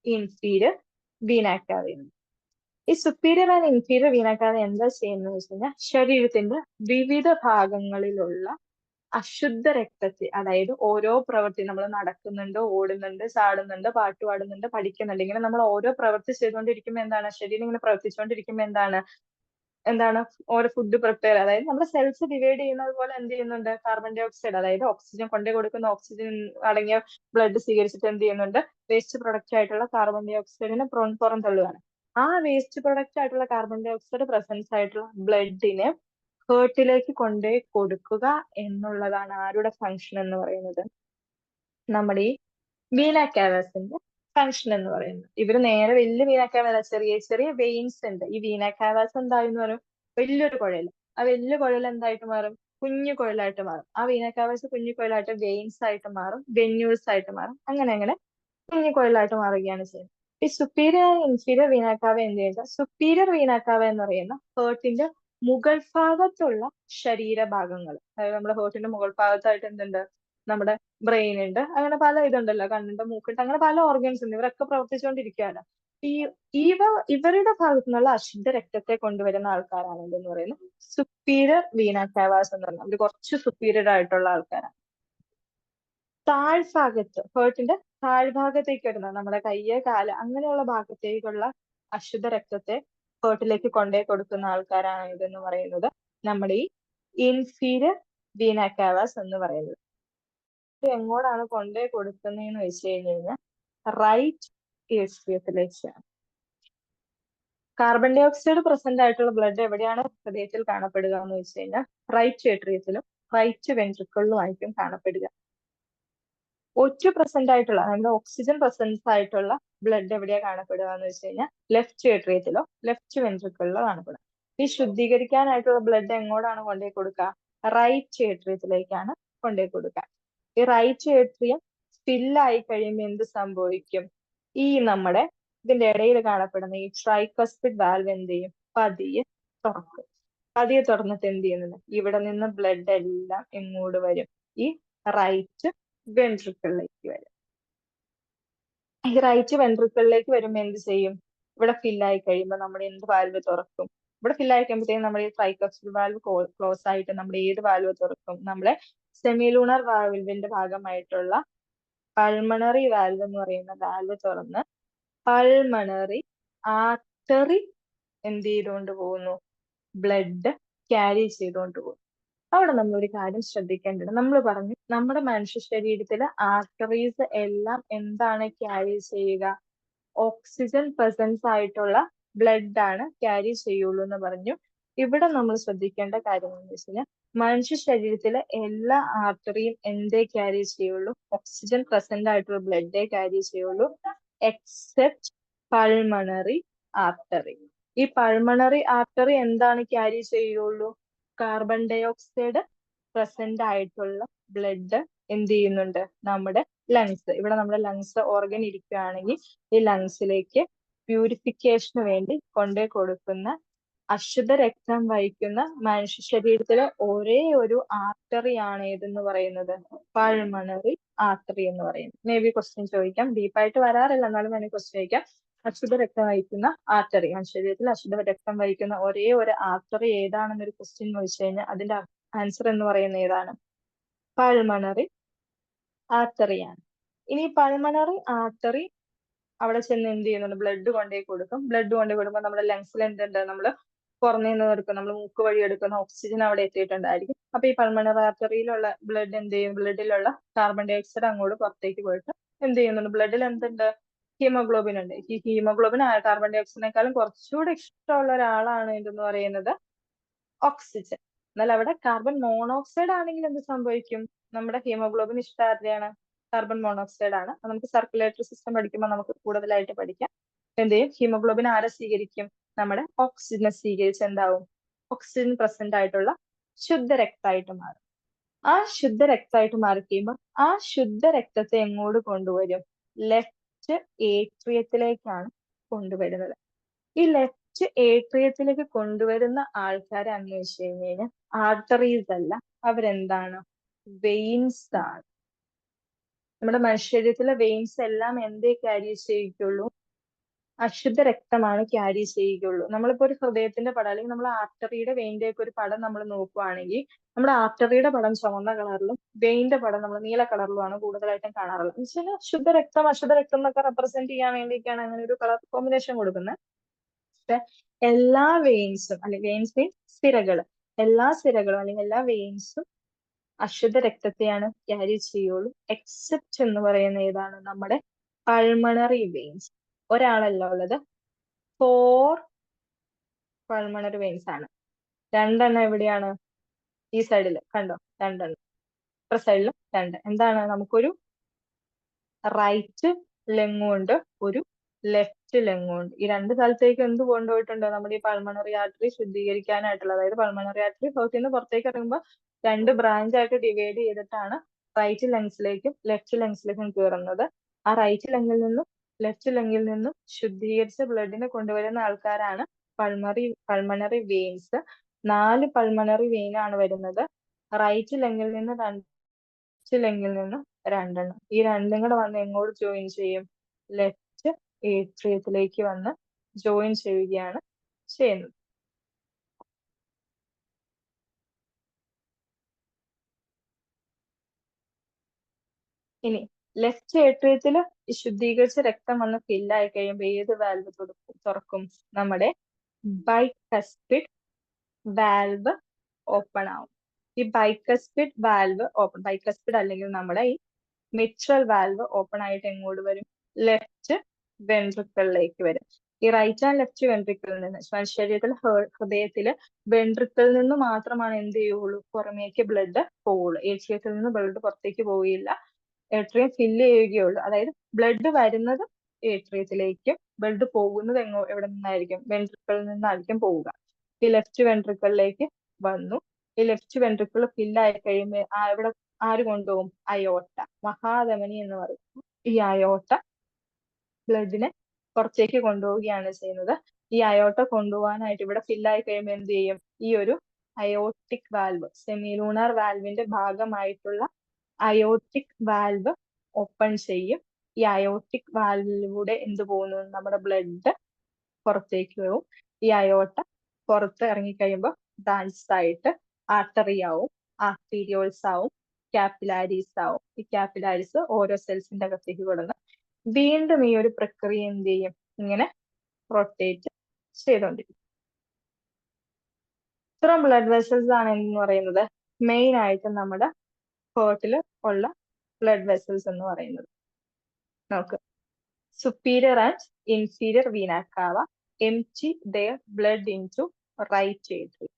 ഇൻഫീരിയർ വീന കാവയുണ്ട്. ഈ superior and inferior vena cava എന്താ ചെയ്യുന്നത് വെച്ച് കഴിഞ്ഞാൽ ശരീരത്തിന്റെ വിവിധ ഭാഗങ്ങളിലുള്ള അശുദ്ധ രക്തത്തെ, അതായത് ഓരോ പ്രവൃത്തി നമ്മൾ നടക്കുന്നുണ്ട്, ഓടുന്നുണ്ട്, ചാടുന്നുണ്ട്, പാട്ട് പാടുന്നുണ്ട്, പഠിക്കുന്നുണ്ട്, ഇങ്ങനെ നമ്മൾ ഓരോ പ്രവൃത്തി ചെയ്തുകൊണ്ടിരിക്കുമ്പോൾ എന്താണ്, ശരീരം ഇങ്ങനെ പ്രവർത്തിച്ചുകൊണ്ടിരിക്കുമ്പോൾ എന്താണ് ഓരോ ഫുഡ് പ്രിപ്പയർ, അതായത് നമ്മുടെ സെൽസ് ഡിവൈഡ് ചെയ്യുന്നത് പോലെ എന്ത് ചെയ്യുന്നുണ്ട്, കാർബൺ ഡൈ ഓക്സൈഡ്, അതായത് ഓക്സിജൻ കൊണ്ടേ കൊടുക്കുന്ന ഓക്സിജൻ അടങ്ങിയ ബ്ലഡ് സ്വീകരിച്ചിട്ട് എന്ത് ചെയ്യുന്നുണ്ട്, വേസ്റ്റ് പ്രൊഡക്റ്റ് ആയിട്ടുള്ള കാർബൺ ഡൈ ഓക്സൈഡിനെ പുറന്തള്ളുകയാണ്. ആ വേസ്റ്റ് പ്രൊഡക്റ്റ് ആയിട്ടുള്ള കാർബൺ ഡൈ ഓക്സൈഡ് പ്രസൻസ് ആയിട്ടുള്ള ബ്ലഡിനെ ഹേർട്ടിലേക്ക് കൊണ്ടേ കൊടുക്കുക എന്നുള്ളതാണ് ആരുടെ ഫങ്ഷൻ എന്ന് പറയുന്നത്, നമ്മുടെ ഈ വീന കാവാസിന്റെ ഫങ്ഷൻ എന്ന് പറയുന്നത്. ഇവര് നേരെ വലിയ വീന കാവ, ചെറിയ ചെറിയ വെയിൻസ് ഉണ്ട്. ഈ വീന കാവാസ് എന്തായെന്ന് പറയും, വലിയൊരു കുഴൽ. ആ വലിയ കുഴൽ എന്തായിട്ട് മാറും, കുഞ്ഞു കുഴലായിട്ട് മാറും. ആ വീന കാവാസ് കുഞ്ഞു കുഴലായിട്ട് വെയിൻസ് ആയിട്ട് മാറും, വെന്യൂൾസ് ആയിട്ട് മാറും, അങ്ങനെ അങ്ങനെ കുഞ്ഞു കുഴലായിട്ട് മാറുകയാണ് ചെയ്യുന്നത്. ഈ സുപ്പീരിയർ ഇൻഫീരിയർ വീനാക്കാവ എന്ത് ചെയ്യുക, സുപ്പീരിയർ വീനാക്കാവ എന്ന് പറയുന്ന ഹേർട്ടിന്റെ മുകൾ ഭാഗത്തുള്ള ശരീരഭാഗങ്ങൾ, അതായത് നമ്മുടെ ഹേർട്ടിന്റെ മുകൾ ഭാഗത്തായിട്ട് എന്തുണ്ട്, നമ്മുടെ ബ്രെയിൻ ഉണ്ട്, അങ്ങനെ പല ഇതുണ്ടല്ലോ, കണ്ണുണ്ട്, മൂക്കുണ്ട്, അങ്ങനെ പല ഓർഗൻസ് ഉണ്ട്. ഇവരൊക്കെ പ്രവർത്തിച്ചുകൊണ്ടിരിക്കുകയാണ്. ഈ ഇവരുടെ ഭാഗത്തു നിന്നുള്ള അശുദ്ധ രക്തത്തെ കൊണ്ടുവരുന്ന ആൾക്കാരാണ് എന്ന് പറയുന്നത് സുപ്പീരിയർ വീനാക്കാവാസ് എന്ന് പറയുന്നത്. അവർ കുറച്ച് സുപ്പീരിയർ ആയിട്ടുള്ള ആൾക്കാരാണ്. താഴ്ഭാഗത്ത്, ഹേർട്ടിന്റെ താഴ്ഭാഗത്തേക്ക് വരുന്നത്, നമ്മുടെ കയ്യ്, കാല്, അങ്ങനെയുള്ള ഭാഗത്തേക്കുള്ള അശുദ്ധ രക്തത്തെ ഹേർട്ടിലേക്ക് കൊണ്ടേ കൊടുക്കുന്ന ആൾക്കാരാണ് ഇതെന്ന് പറയുന്നത് നമ്മുടെ ഈ ഇൻഫീരിയർ വീന കാവാസ് എന്ന് പറയുന്നത്. എങ്ങോട്ടാണ് കൊണ്ടേ കൊടുക്കുന്നതെന്ന് വെച്ച് കഴിഞ്ഞാൽ റൈറ്റ് ഏട്രിയത്തിലേക്കാണ്. കാർബൺ ഡൈ ഓക്സൈഡ് പ്രസന്റ് ആയിട്ടുള്ള ബ്ലഡ് എവിടെയാണ് ഹൃദയത്തിൽ കാണപ്പെടുക എന്ന് വെച്ച് കഴിഞ്ഞാൽ റൈറ്റ് ഏട്രിയത്തിലും റൈറ്റ് വെൻട്രിക്കിളിലുമായിരിക്കും കാണപ്പെടുക. O2 പ്രസന്റ് ആയിട്ടുള്ള, നമ്മുടെ ഓക്സിജൻ പ്രസൻസ് ആയിട്ടുള്ള ബ്ലഡ് എവിടെയാണ് കാണപ്പെടുക എന്ന് വെച്ച് കഴിഞ്ഞാൽ ലെഫ്റ്റ് ഏട്രിയത്തിലോ ലെഫ്റ്റ് വെൻട്രിക്കിളിലോ കാണപ്പെടുക. ഈ ശുദ്ധീകരിക്കാനായിട്ടുള്ള ബ്ലഡ് എങ്ങോട്ടാണ് കൊണ്ടുപോയി കൊടുക്കുക, റൈറ്റ് ഏട്രിയത്തിലേക്കാണ് കൊണ്ടുപോയി കൊടുക്കുക. ഈ റൈറ്റ് ഏട്രിയം ഫില്ലായി കഴിയുമ്പോൾ എന്ത് സംഭവിക്കും, ഈ നമ്മുടെ ഇതിന്റെ ഇടയിൽ കാണപ്പെടുന്ന ഈ ട്രൈകസ്പിഡ് വാൽവ് എന്ത് ചെയ്യും, പതിയെ തുറക്കും. പതിയെ തുറന്നിട്ട് എന്ത് ചെയ്യുന്നത്, ഇവിടെ നിന്ന് ബ്ലഡ് എല്ലാം എങ്ങോട്ട് വരും, ഈ റൈറ്റ് വെൻട്രിക്കിളിലേക്ക് വരും. ഈ റൈറ്റ് വെൻട്രിക്കിളിലേക്ക് വരുമ്പോൾ എന്ത് ചെയ്യും, ഇവിടെ ഫില്ലായി കഴിയുമ്പോൾ നമ്മുടെ എന്ത് വാൽവ് തുറക്കും, ഇവിടെ ഫില്ലായി കഴിയുമ്പോഴത്തേക്കും നമ്മുടെ ഈ ട്രൈകസ്പിഡ് വാൽവ് ക്ലോസ് ആയിട്ട് നമ്മുടെ ഏത് വാൽവ് തുറക്കും, നമ്മുടെ സെമിലൂണർ വാൽവിന്റെ ഭാഗമായിട്ടുള്ള പൾമണറി വാൽവ് എന്ന് പറയുന്ന വാൽവ് തുറന്ന് പൾമണറി ആർട്ടറി എന്ത് ചെയ്തുകൊണ്ട് പോകുന്നു, ബ്ലഡ് ക്യാരി ചെയ്തുകൊണ്ട് പോകും. അവിടെ നമ്മൾ ഒരു കാര്യം ശ്രദ്ധിക്കേണ്ടത്, നമ്മൾ പറഞ്ഞു നമ്മുടെ മനുഷ്യ ശരീരത്തിലെ ആർട്ടറീസ് എല്ലാം എന്താണ് ക്യാരി ചെയ്യുക, ഓക്സിജൻ പ്രസൻസ് ആയിട്ടുള്ള ബ്ലഡ് ആണ് ക്യാരി ചെയ്യുള്ളൂ എന്ന് പറഞ്ഞു. ഇവിടെ നമ്മൾ ശ്രദ്ധിക്കേണ്ട കാര്യം എന്ന് വെച്ച് കഴിഞ്ഞാൽ മനുഷ്യ ശരീരത്തിലെ എല്ലാ ആർട്ടറിയും എന്തേ ക്യാരി ചെയ്യുള്ളൂ? ഓക്സിജൻ പ്രസന്റ് ആയിട്ടുള്ള ബ്ലഡേ ക്യാരി ചെയ്യുള്ളൂ, എക്സെപ്റ്റ് പൾമണറി ആർട്ടറി. ഈ പൾമണറി ആർട്ടറി എന്താണ് ക്യാരി ചെയ്യുള്ളൂ? കാർബൺ ഡൈ ഓക്സൈഡ് പ്രസന്റ് ആയിട്ടുള്ള ബ്ലഡ് എന്ത് ചെയ്യുന്നുണ്ട്? നമ്മുടെ ലങ്സ്, ഇവിടെ നമ്മുടെ ലങ്സ് ഓർഗൻ ഇരിക്കുകയാണെങ്കിൽ ഈ ലങ്സിലേക്ക് പ്യൂരിഫിക്കേഷന് വേണ്ടി കൊണ്ടേ കൊടുക്കുന്ന അശുദ്ധ രക്തം വഹിക്കുന്ന മനുഷ്യ ശരീരത്തിലെ ഒരേ ഒരു ആർട്ടറി ആണ് ഏതെന്ന് പറയുന്നത്? പൾമണറി ആർട്ടറി എന്ന് പറയുന്നത്. മേ ബി ക്വസ്റ്റ്യൻ ചോദിക്കാം, ഡീപ്പായിട്ട് വരാറില്ല, എന്നാലും വേണമെങ്കിൽ ക്വസ്റ്റ്യൻ ചോദിക്കാം. അശുദ്ധ രക്തം വഹിക്കുന്ന ആർട്ടറി, മനുഷ്യ ശരീരത്തിൽ അശുദ്ധ രക്തം വഹിക്കുന്ന ഒരേ ഒരു ആർട്ടറി ഏതാണെന്നൊരു ക്വസ്റ്റ്യൻ ചോദിച്ചു കഴിഞ്ഞാൽ അതിന്റെ ആൻസർ എന്ന് പറയുന്നത് ഏതാണ്? പൾമണറി ആർട്ടറിയാണ്. ഇനി പൾമണറി ആർട്ടറി അവിടെ ചെന്ന് എന്ത് ചെയ്യുന്നുണ്ട്? ബ്ലഡ് കൊണ്ടേ കൊടുക്കും. ബ്ലഡ് കൊണ്ടേ കൊടുക്കുമ്പോൾ നമ്മുടെ ലങ്സിൽ എന്തുണ്ട്? നമ്മൾ പുറമേ നിന്ന് എടുക്കും, നമ്മൾ മൂക്ക് വഴി എടുക്കുന്ന ഓക്സിജൻ അവിടെ എത്തിയിട്ടുണ്ടായിരിക്കും. അപ്പൊ ഈ പൾമണറി ആർട്ടറിയിലുള്ള ബ്ലഡ് എന്ത് ചെയ്യും? ബ്ലഡിലുള്ള കാർബൺ ഡൈ ഓക്സൈഡ് അങ്ങോട്ട് പുറത്തേക്ക് പോയിട്ട് എന്ത് ചെയ്യുന്നുണ്ട്? ബ്ലഡിൽ എന്തുണ്ട്? ഹീമോഗ്ലോബിൻ ഉണ്ട്. ഈ ഹീമോഗ്ലോബിൻ കാർബൺ ഡൈ ഓക്സൈഡിനേക്കാളും കുറച്ചുകൂടി ഇഷ്ടമുള്ള ഒരാളാണ് എന്തെന്ന് പറയുന്നത്? ഓക്സിജൻ. എന്നാൽ അവിടെ കാർബൺ മോണോക്സൈഡ് ആണെങ്കിൽ എന്ത് സംഭവിക്കും? നമ്മുടെ ഹീമോഗ്ലോബിൻ ഇഷ്ടം കാർബൺ മോണോക്സൈഡ് ആണ്. നമുക്ക് സർക്കുലേറ്ററി സിസ്റ്റം പഠിക്കുമ്പോൾ നമുക്ക് കൂടുതലായിട്ട് പഠിക്കാം. എന്ത് ചെയ്യും? ഹീമോഗ്ലോബിൻ ആരെ സ്വീകരിക്കും? നമ്മുടെ ഓക്സിജനെ സ്വീകരിച്ച് എന്താവും? ഓക്സിജൻ പ്രസന്റ് ആയിട്ടുള്ള ശുദ്ധ രക്തമായിട്ട് മാറും. ആ ശുദ്ധ രക്തമായിട്ട് മാറി കഴിയുമ്പോൾ ആ ശുദ്ധ രക്തത്തെ എങ്ങോട്ട് കൊണ്ടുവരും? ലെഫ്റ്റ് ഏട്രിയത്തിലേക്കാണ് കൊണ്ടുവരുന്നത്. ഈ ലെഫ്റ്റ് ഏട്രിയത്തിലേക്ക് കൊണ്ടുവരുന്ന ആൾക്കാരെ അന്വേഷിച്ചു കഴിഞ്ഞാൽ ആർട്ടറീസ് അല്ല, അവരെന്താണ്? വെയിൻസ് ആണ്. നമ്മുടെ മനുഷ്യരീരത്തിലെ വെയിൻസ് എല്ലാം എന്തേ ക്യാരി ചെയ്യിക്കുള്ളൂ? അശുദ്ധ രക്തമാണ് ക്യാരി ചെയ്യുകയുള്ളൂ. നമ്മളിപ്പോ ഒരു ഹൃദയത്തിന്റെ പടം അല്ലെങ്കിൽ നമ്മൾ ആർട്ടറിയുടെ വെയിന്റെ ഒക്കെ ഒരു പടം നമ്മൾ നോക്കുവാണെങ്കിൽ നമ്മുടെ ആർട്ടറിയുടെ പടം ചുവന്ന കളറിലും വെയിന്റെ പടം നമ്മൾ നീല കളറിലുമാണ് കൂടുതലായിട്ടും കാണാറുള്ളത്. എന്ന് വെച്ചാൽ ശുദ്ധ രക്തം അശുദ്ധ രക്തം എന്നൊക്കെ റെപ്രസെന്റ് ചെയ്യാൻ വേണ്ടിയിട്ടാണ് അങ്ങനെ ഒരു കളർ കോമ്പിനേഷൻ കൊടുക്കുന്നത്. പക്ഷെ എല്ലാ വെയിൻസും അല്ലെങ്കിൽ വെയിൻസ് മീൻസ് സിരകൾ, എല്ലാ സിരകളും അല്ലെങ്കിൽ എല്ലാ വെയിൻസും അശുദ്ധ രക്തത്തെയാണ് ക്യാരി ചെയ്യുള്ളൂ, എക്സെപ്റ്റ് എന്ന് പറയുന്ന ഏതാണ്? നമ്മുടെ പൾമണറി വെയിൻസ്. ഒരാളല്ല ഉള്ളത്, 4 പൾമണറി വെയിൻസ് ആണ്. 2 എണ്ണം എവിടെയാണ്? ഈ സൈഡിൽ കണ്ടോ? 2 എണ്ണം. ഇപ്പുറ സൈഡിലും 2. എന്താണ്? നമുക്കൊരു റൈറ്റ് ലെങ്ങും ഉണ്ട്, ഒരു ലെഫ്റ്റ് ലെങ്ങും ഉണ്ട്. ഈ 2 സ്ഥലത്തേക്ക് എന്ത് കൊണ്ടുപോയിട്ടുണ്ട്? നമ്മുടെ ഈ പൾമണറി ആർട്ടറി ശുദ്ധീകരിക്കാനായിട്ടുള്ള, അതായത് പൾമണറി ആർട്ടറി ഹേർട്ടിൽ നിന്ന് പുറത്തേക്ക് ഇറങ്ങുമ്പോൾ 2 ബ്രാഞ്ച് ആയിട്ട് ഡിവൈഡ് ചെയ്തിട്ടാണ് റൈറ്റ് ലങ്സിലേക്കും ലെഫ്റ്റ് ലങ്സിലേക്കും കയറുന്നത്. ആ റൈറ്റ് ലങ്ങിൽ നിന്നും ലെഫ്റ്റ് ലങ്ങിൽ നിന്നും ശുദ്ധീകരിച്ച ബ്ലഡിനെ കൊണ്ടുവരുന്ന ആൾക്കാരാണ് പൾമണറി വെയിൻസ്. 4 പൾമണറി വെയിൻ ആണ് വരുന്നത്. റൈറ്റ് ലങ്ങിൽ നിന്ന് ലെങ്കിൽ നിന്ന് 2 എണ്ണം. ഈ 2 കൂടെ വന്ന് എങ്ങോട്ട് ജോയിൻ ചെയ്യും? ലെഫ്റ്റ് ഏട്രിയത്തിലേക്ക് വന്ന് ജോയിൻ ചെയ്യുകയാണ് ചെയ്യുന്നത്. ഇനി ലെഫ്റ്റ് ഏട്രിയത്തിൽ ശുദ്ധീകരിച്ച രക്തം വന്ന് ഫില്ലായി കഴിയുമ്പോൾ ഏത് വാൽവ് തുറക്കും? നമ്മുടെ ബൈകസ്പിഡ് വാൽവ് ഓപ്പൺ ആവും. ഈ ബൈകസ്പിഡ് വാൽവ് ഓപ്പൺ, ബൈകസ്പിഡ് അല്ലെങ്കിൽ നമ്മുടെ ഈ മിട്രൽ വാൽവ് ഓപ്പൺ ആയിട്ട് എങ്ങോട്ട് വരും? ലെഫ്റ്റ് വെൻട്രിക്കിളിലേക്ക് വരും. ഈ റൈറ്റ് ആൻഡ് ലെഫ്റ്റ് വെൻട്രിക്കിളിൽ നിന്ന് ശരീരത്തിൽ ഹൃദയത്തില് വെൻട്രിക്കിളിൽ നിന്ന് മാത്രമാണ് എന്ത് ചെയ്യുള്ളൂ? പുറമേക്ക് ബ്ലഡ് പോവുള്ളൂ. ഏട്രിയത്തിൽ നിന്ന് ബ്ലഡ് പുറത്തേക്ക് പോവുകയില്ല, ഏട്രിയം ഫില്ല് ചെയ്യുകയുള്ളൂ. അതായത് ബ്ലഡ് വരുന്നത് ഏട്രിയത്തിലേക്കും ബ്ലഡ് പോകുന്നത് എവിടെ നിന്നായിരിക്കും? വെൻട്രിക്കിളിൽ നിന്നായിരിക്കും പോവുക. ഈ ലെഫ്റ്റ് വെൻട്രിക്കിളിലേക്ക് വന്നു. ഈ ലെഫ്റ്റ് വെൻട്രിക്കിൾ ഫില്ലായി കഴിയുമ്പോൾ ഇവിടെ ആര് കൊണ്ടുപോകും? അയോട്ട, മഹാധമനി എന്ന് പറയും. ഈ അയോട്ട ബ്ലഡിനെ പുറത്തേക്ക് കൊണ്ടുപോവുകയാണ് ചെയ്യുന്നത്. ഈ അയോട്ട കൊണ്ടുപോകാനായിട്ട് ഇവിടെ ഫില്ലായി കഴിയുമ്പോൾ എന്ത് ചെയ്യും? ഈ ഒരു അയോട്ടിക് വാൽവ്, സെമിലൂണർ വാൽവിന്റെ ഭാഗമായിട്ടുള്ള അയോട്ടിക് വാൽവ് ഓപ്പൺ ചെയ്യും. ഈ അയോട്ടിക് വാൽവിലൂടെ എന്ത് പോകുന്നു? നമ്മുടെ ബ്ലഡ് പുറത്തേക്ക് പോകും. ഈ അയോട്ട പുറത്ത് ഇറങ്ങിക്കഴിയുമ്പോൾ ബ്രാഞ്ചസ് ആയിട്ട് ആർട്ടറി ആവും, ആർട്ടീരിയോൾസ് ആവും, കാപ്പിലാരീസ് ആവും. ഈ കാപ്പിലാരീസ് ഓരോ സെൽസിന്റെ അകത്തേക്ക് കൊടുന്ന് വീണ്ടും ഈ ഒരു പ്രക്രിയ എന്ത് ചെയ്യും? ഇങ്ങനെ റൊട്ടേറ്റ് ചെയ്തുകൊണ്ടിരിക്കും. ഇത്രയും ബ്ലഡ് വെസൽസ് ആണ് എന്ന് പറയുന്നത് മെയിൻ ആയിട്ട് നമ്മുടെ ഹേർട്ടിൽ ഉള്ള ബ്ലഡ് വെസൽസ് എന്ന് പറയുന്നത്. നോക്ക്, superior and inferior vena cava empty their blood into right atrium.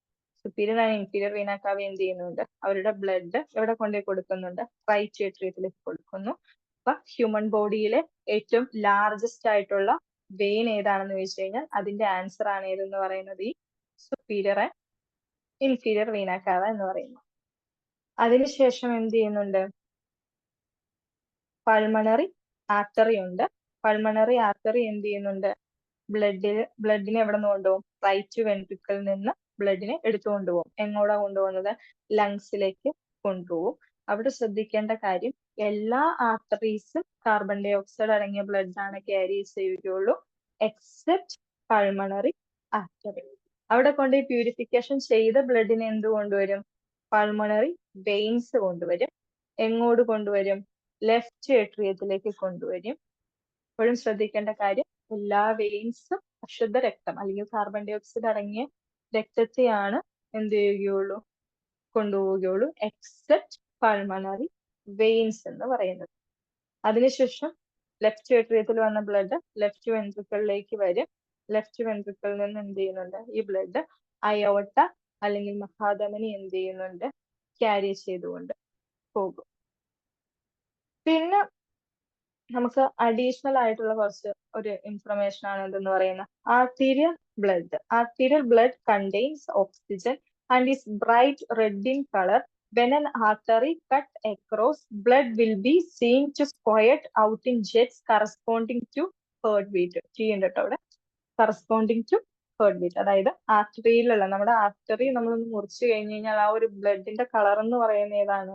Superior and inferior vena cava എന്ത് ചെയ്യുന്നുണ്ട്? അവരുടെ ബ്ലഡ് എവിടെ കൊണ്ടുപോയി കൊടുക്കുന്നുണ്ട്? റൈറ്റ് ഏട്രിയത്തിലേക്ക് കൊടുക്കുന്നു. അപ്പൊ ഹ്യൂമൻ ബോഡിയിലെ ഏറ്റവും ലാർജസ്റ്റ് ആയിട്ടുള്ള വെയിൻ ഏതാണെന്ന് ചോദിച്ചു കഴിഞ്ഞാൽ അതിന്റെ ആൻസർ ആണ് ഏതെന്ന് പറയുന്നത് ഈ സുപ്പീരിയർ ആൻഡ് ഇൻഫീരിയർ വീന കാവ എന്ന് പറയുന്നത്. അതിനുശേഷം എന്ത് ചെയ്യുന്നുണ്ട്? പൾമണറി ആർട്ടറി ഉണ്ട്. പൾമണറി ആർട്ടറി എന്ത് ചെയ്യുന്നുണ്ട്? ബ്ലഡിനെ എവിടെ നിന്ന് കൊണ്ടുപോകും? റൈറ്റ് വെൻട്രിക്കിളിൽ നിന്ന് ബ്ലഡിനെ എടുത്തുകൊണ്ട് പോകും. എങ്ങോട്ടാ കൊണ്ടുപോകുന്നത്? ലങ്സിലേക്ക് കൊണ്ടുപോകും. അവിടെ ശ്രദ്ധിക്കേണ്ട കാര്യം, എല്ലാ ആർട്ടറീസും കാർബൺ ഡൈ ഓക്സൈഡ് അടങ്ങിയ ബ്ലഡ് ആണ് ക്യാരി ചെയ്യുകയുള്ളൂ, എക്സെപ്റ്റ് പൾമണറി ആർട്ടറി. അവിടെ കൊണ്ട് ഈ പ്യൂരിഫിക്കേഷൻ ചെയ്ത ബ്ലഡിനെ എന്ത് കൊണ്ടുവരും? പൾമണറി വെയിൻസ് കൊണ്ടുവരും. എങ്ങോട്ട് കൊണ്ടുവരും? ലെഫ്റ്റ് ഏട്രിയത്തിലേക്ക് കൊണ്ടുവരും. എപ്പോഴും ശ്രദ്ധിക്കേണ്ട കാര്യം, എല്ലാ വെയിൻസും അശുദ്ധ രക്തം അല്ലെങ്കിൽ കാർബൺ ഡൈ ഓക്സൈഡ് അടങ്ങിയ രക്തത്തെയാണ് എന്ത് ചെയ്യുകയുള്ളൂ? കൊണ്ടുപോവുകയുള്ളൂ, എക്സെപ്റ്റ് പൾമണറി വെയിൻസ് എന്ന് പറയുന്നത്. അതിനുശേഷം ലെഫ്റ്റ് ഏട്രിയത്തിൽ വന്ന ബ്ലഡ് ലെഫ്റ്റ് വെൻട്രിക്കിളിലേക്ക് വരും. ലെഫ്റ്റ് വെൻട്രിക്കിളിൽ നിന്ന് എന്ത് ചെയ്യുന്നുണ്ട്? ഈ ബ്ലഡ് അയോട്ട അല്ലെങ്കിൽ മഹാധമനി എന്ത് ചെയ്യുന്നുണ്ട്? ക്യാരി ചെയ്തുകൊണ്ട് പോകും. പിന്നെ നമുക്ക് അഡീഷണൽ ആയിട്ടുള്ള കുറച്ച് ഒരു ഇൻഫർമേഷൻ ആണ് എന്തെന്ന് പറയുന്നത്, arterial blood. Arterial blood contains oxygen and is bright red in color. When an artery cut across, blood will be seen to squirt out in jets corresponding to heartbeat. ചെയ്യണ്ട കേട്ടോ അവിടെ, കറസ്പോണ്ടിങ് ടു heartbeat. അതായത് ആർട്ടറിയിലുള്ള നമ്മുടെ ആർട്ടറി നമ്മളൊന്ന് മുറിച്ചു കഴിഞ്ഞ് കഴിഞ്ഞാൽ ആ ഒരു ബ്ലഡിന്റെ കളർ എന്ന് പറയുന്നത് ഏതാണ്?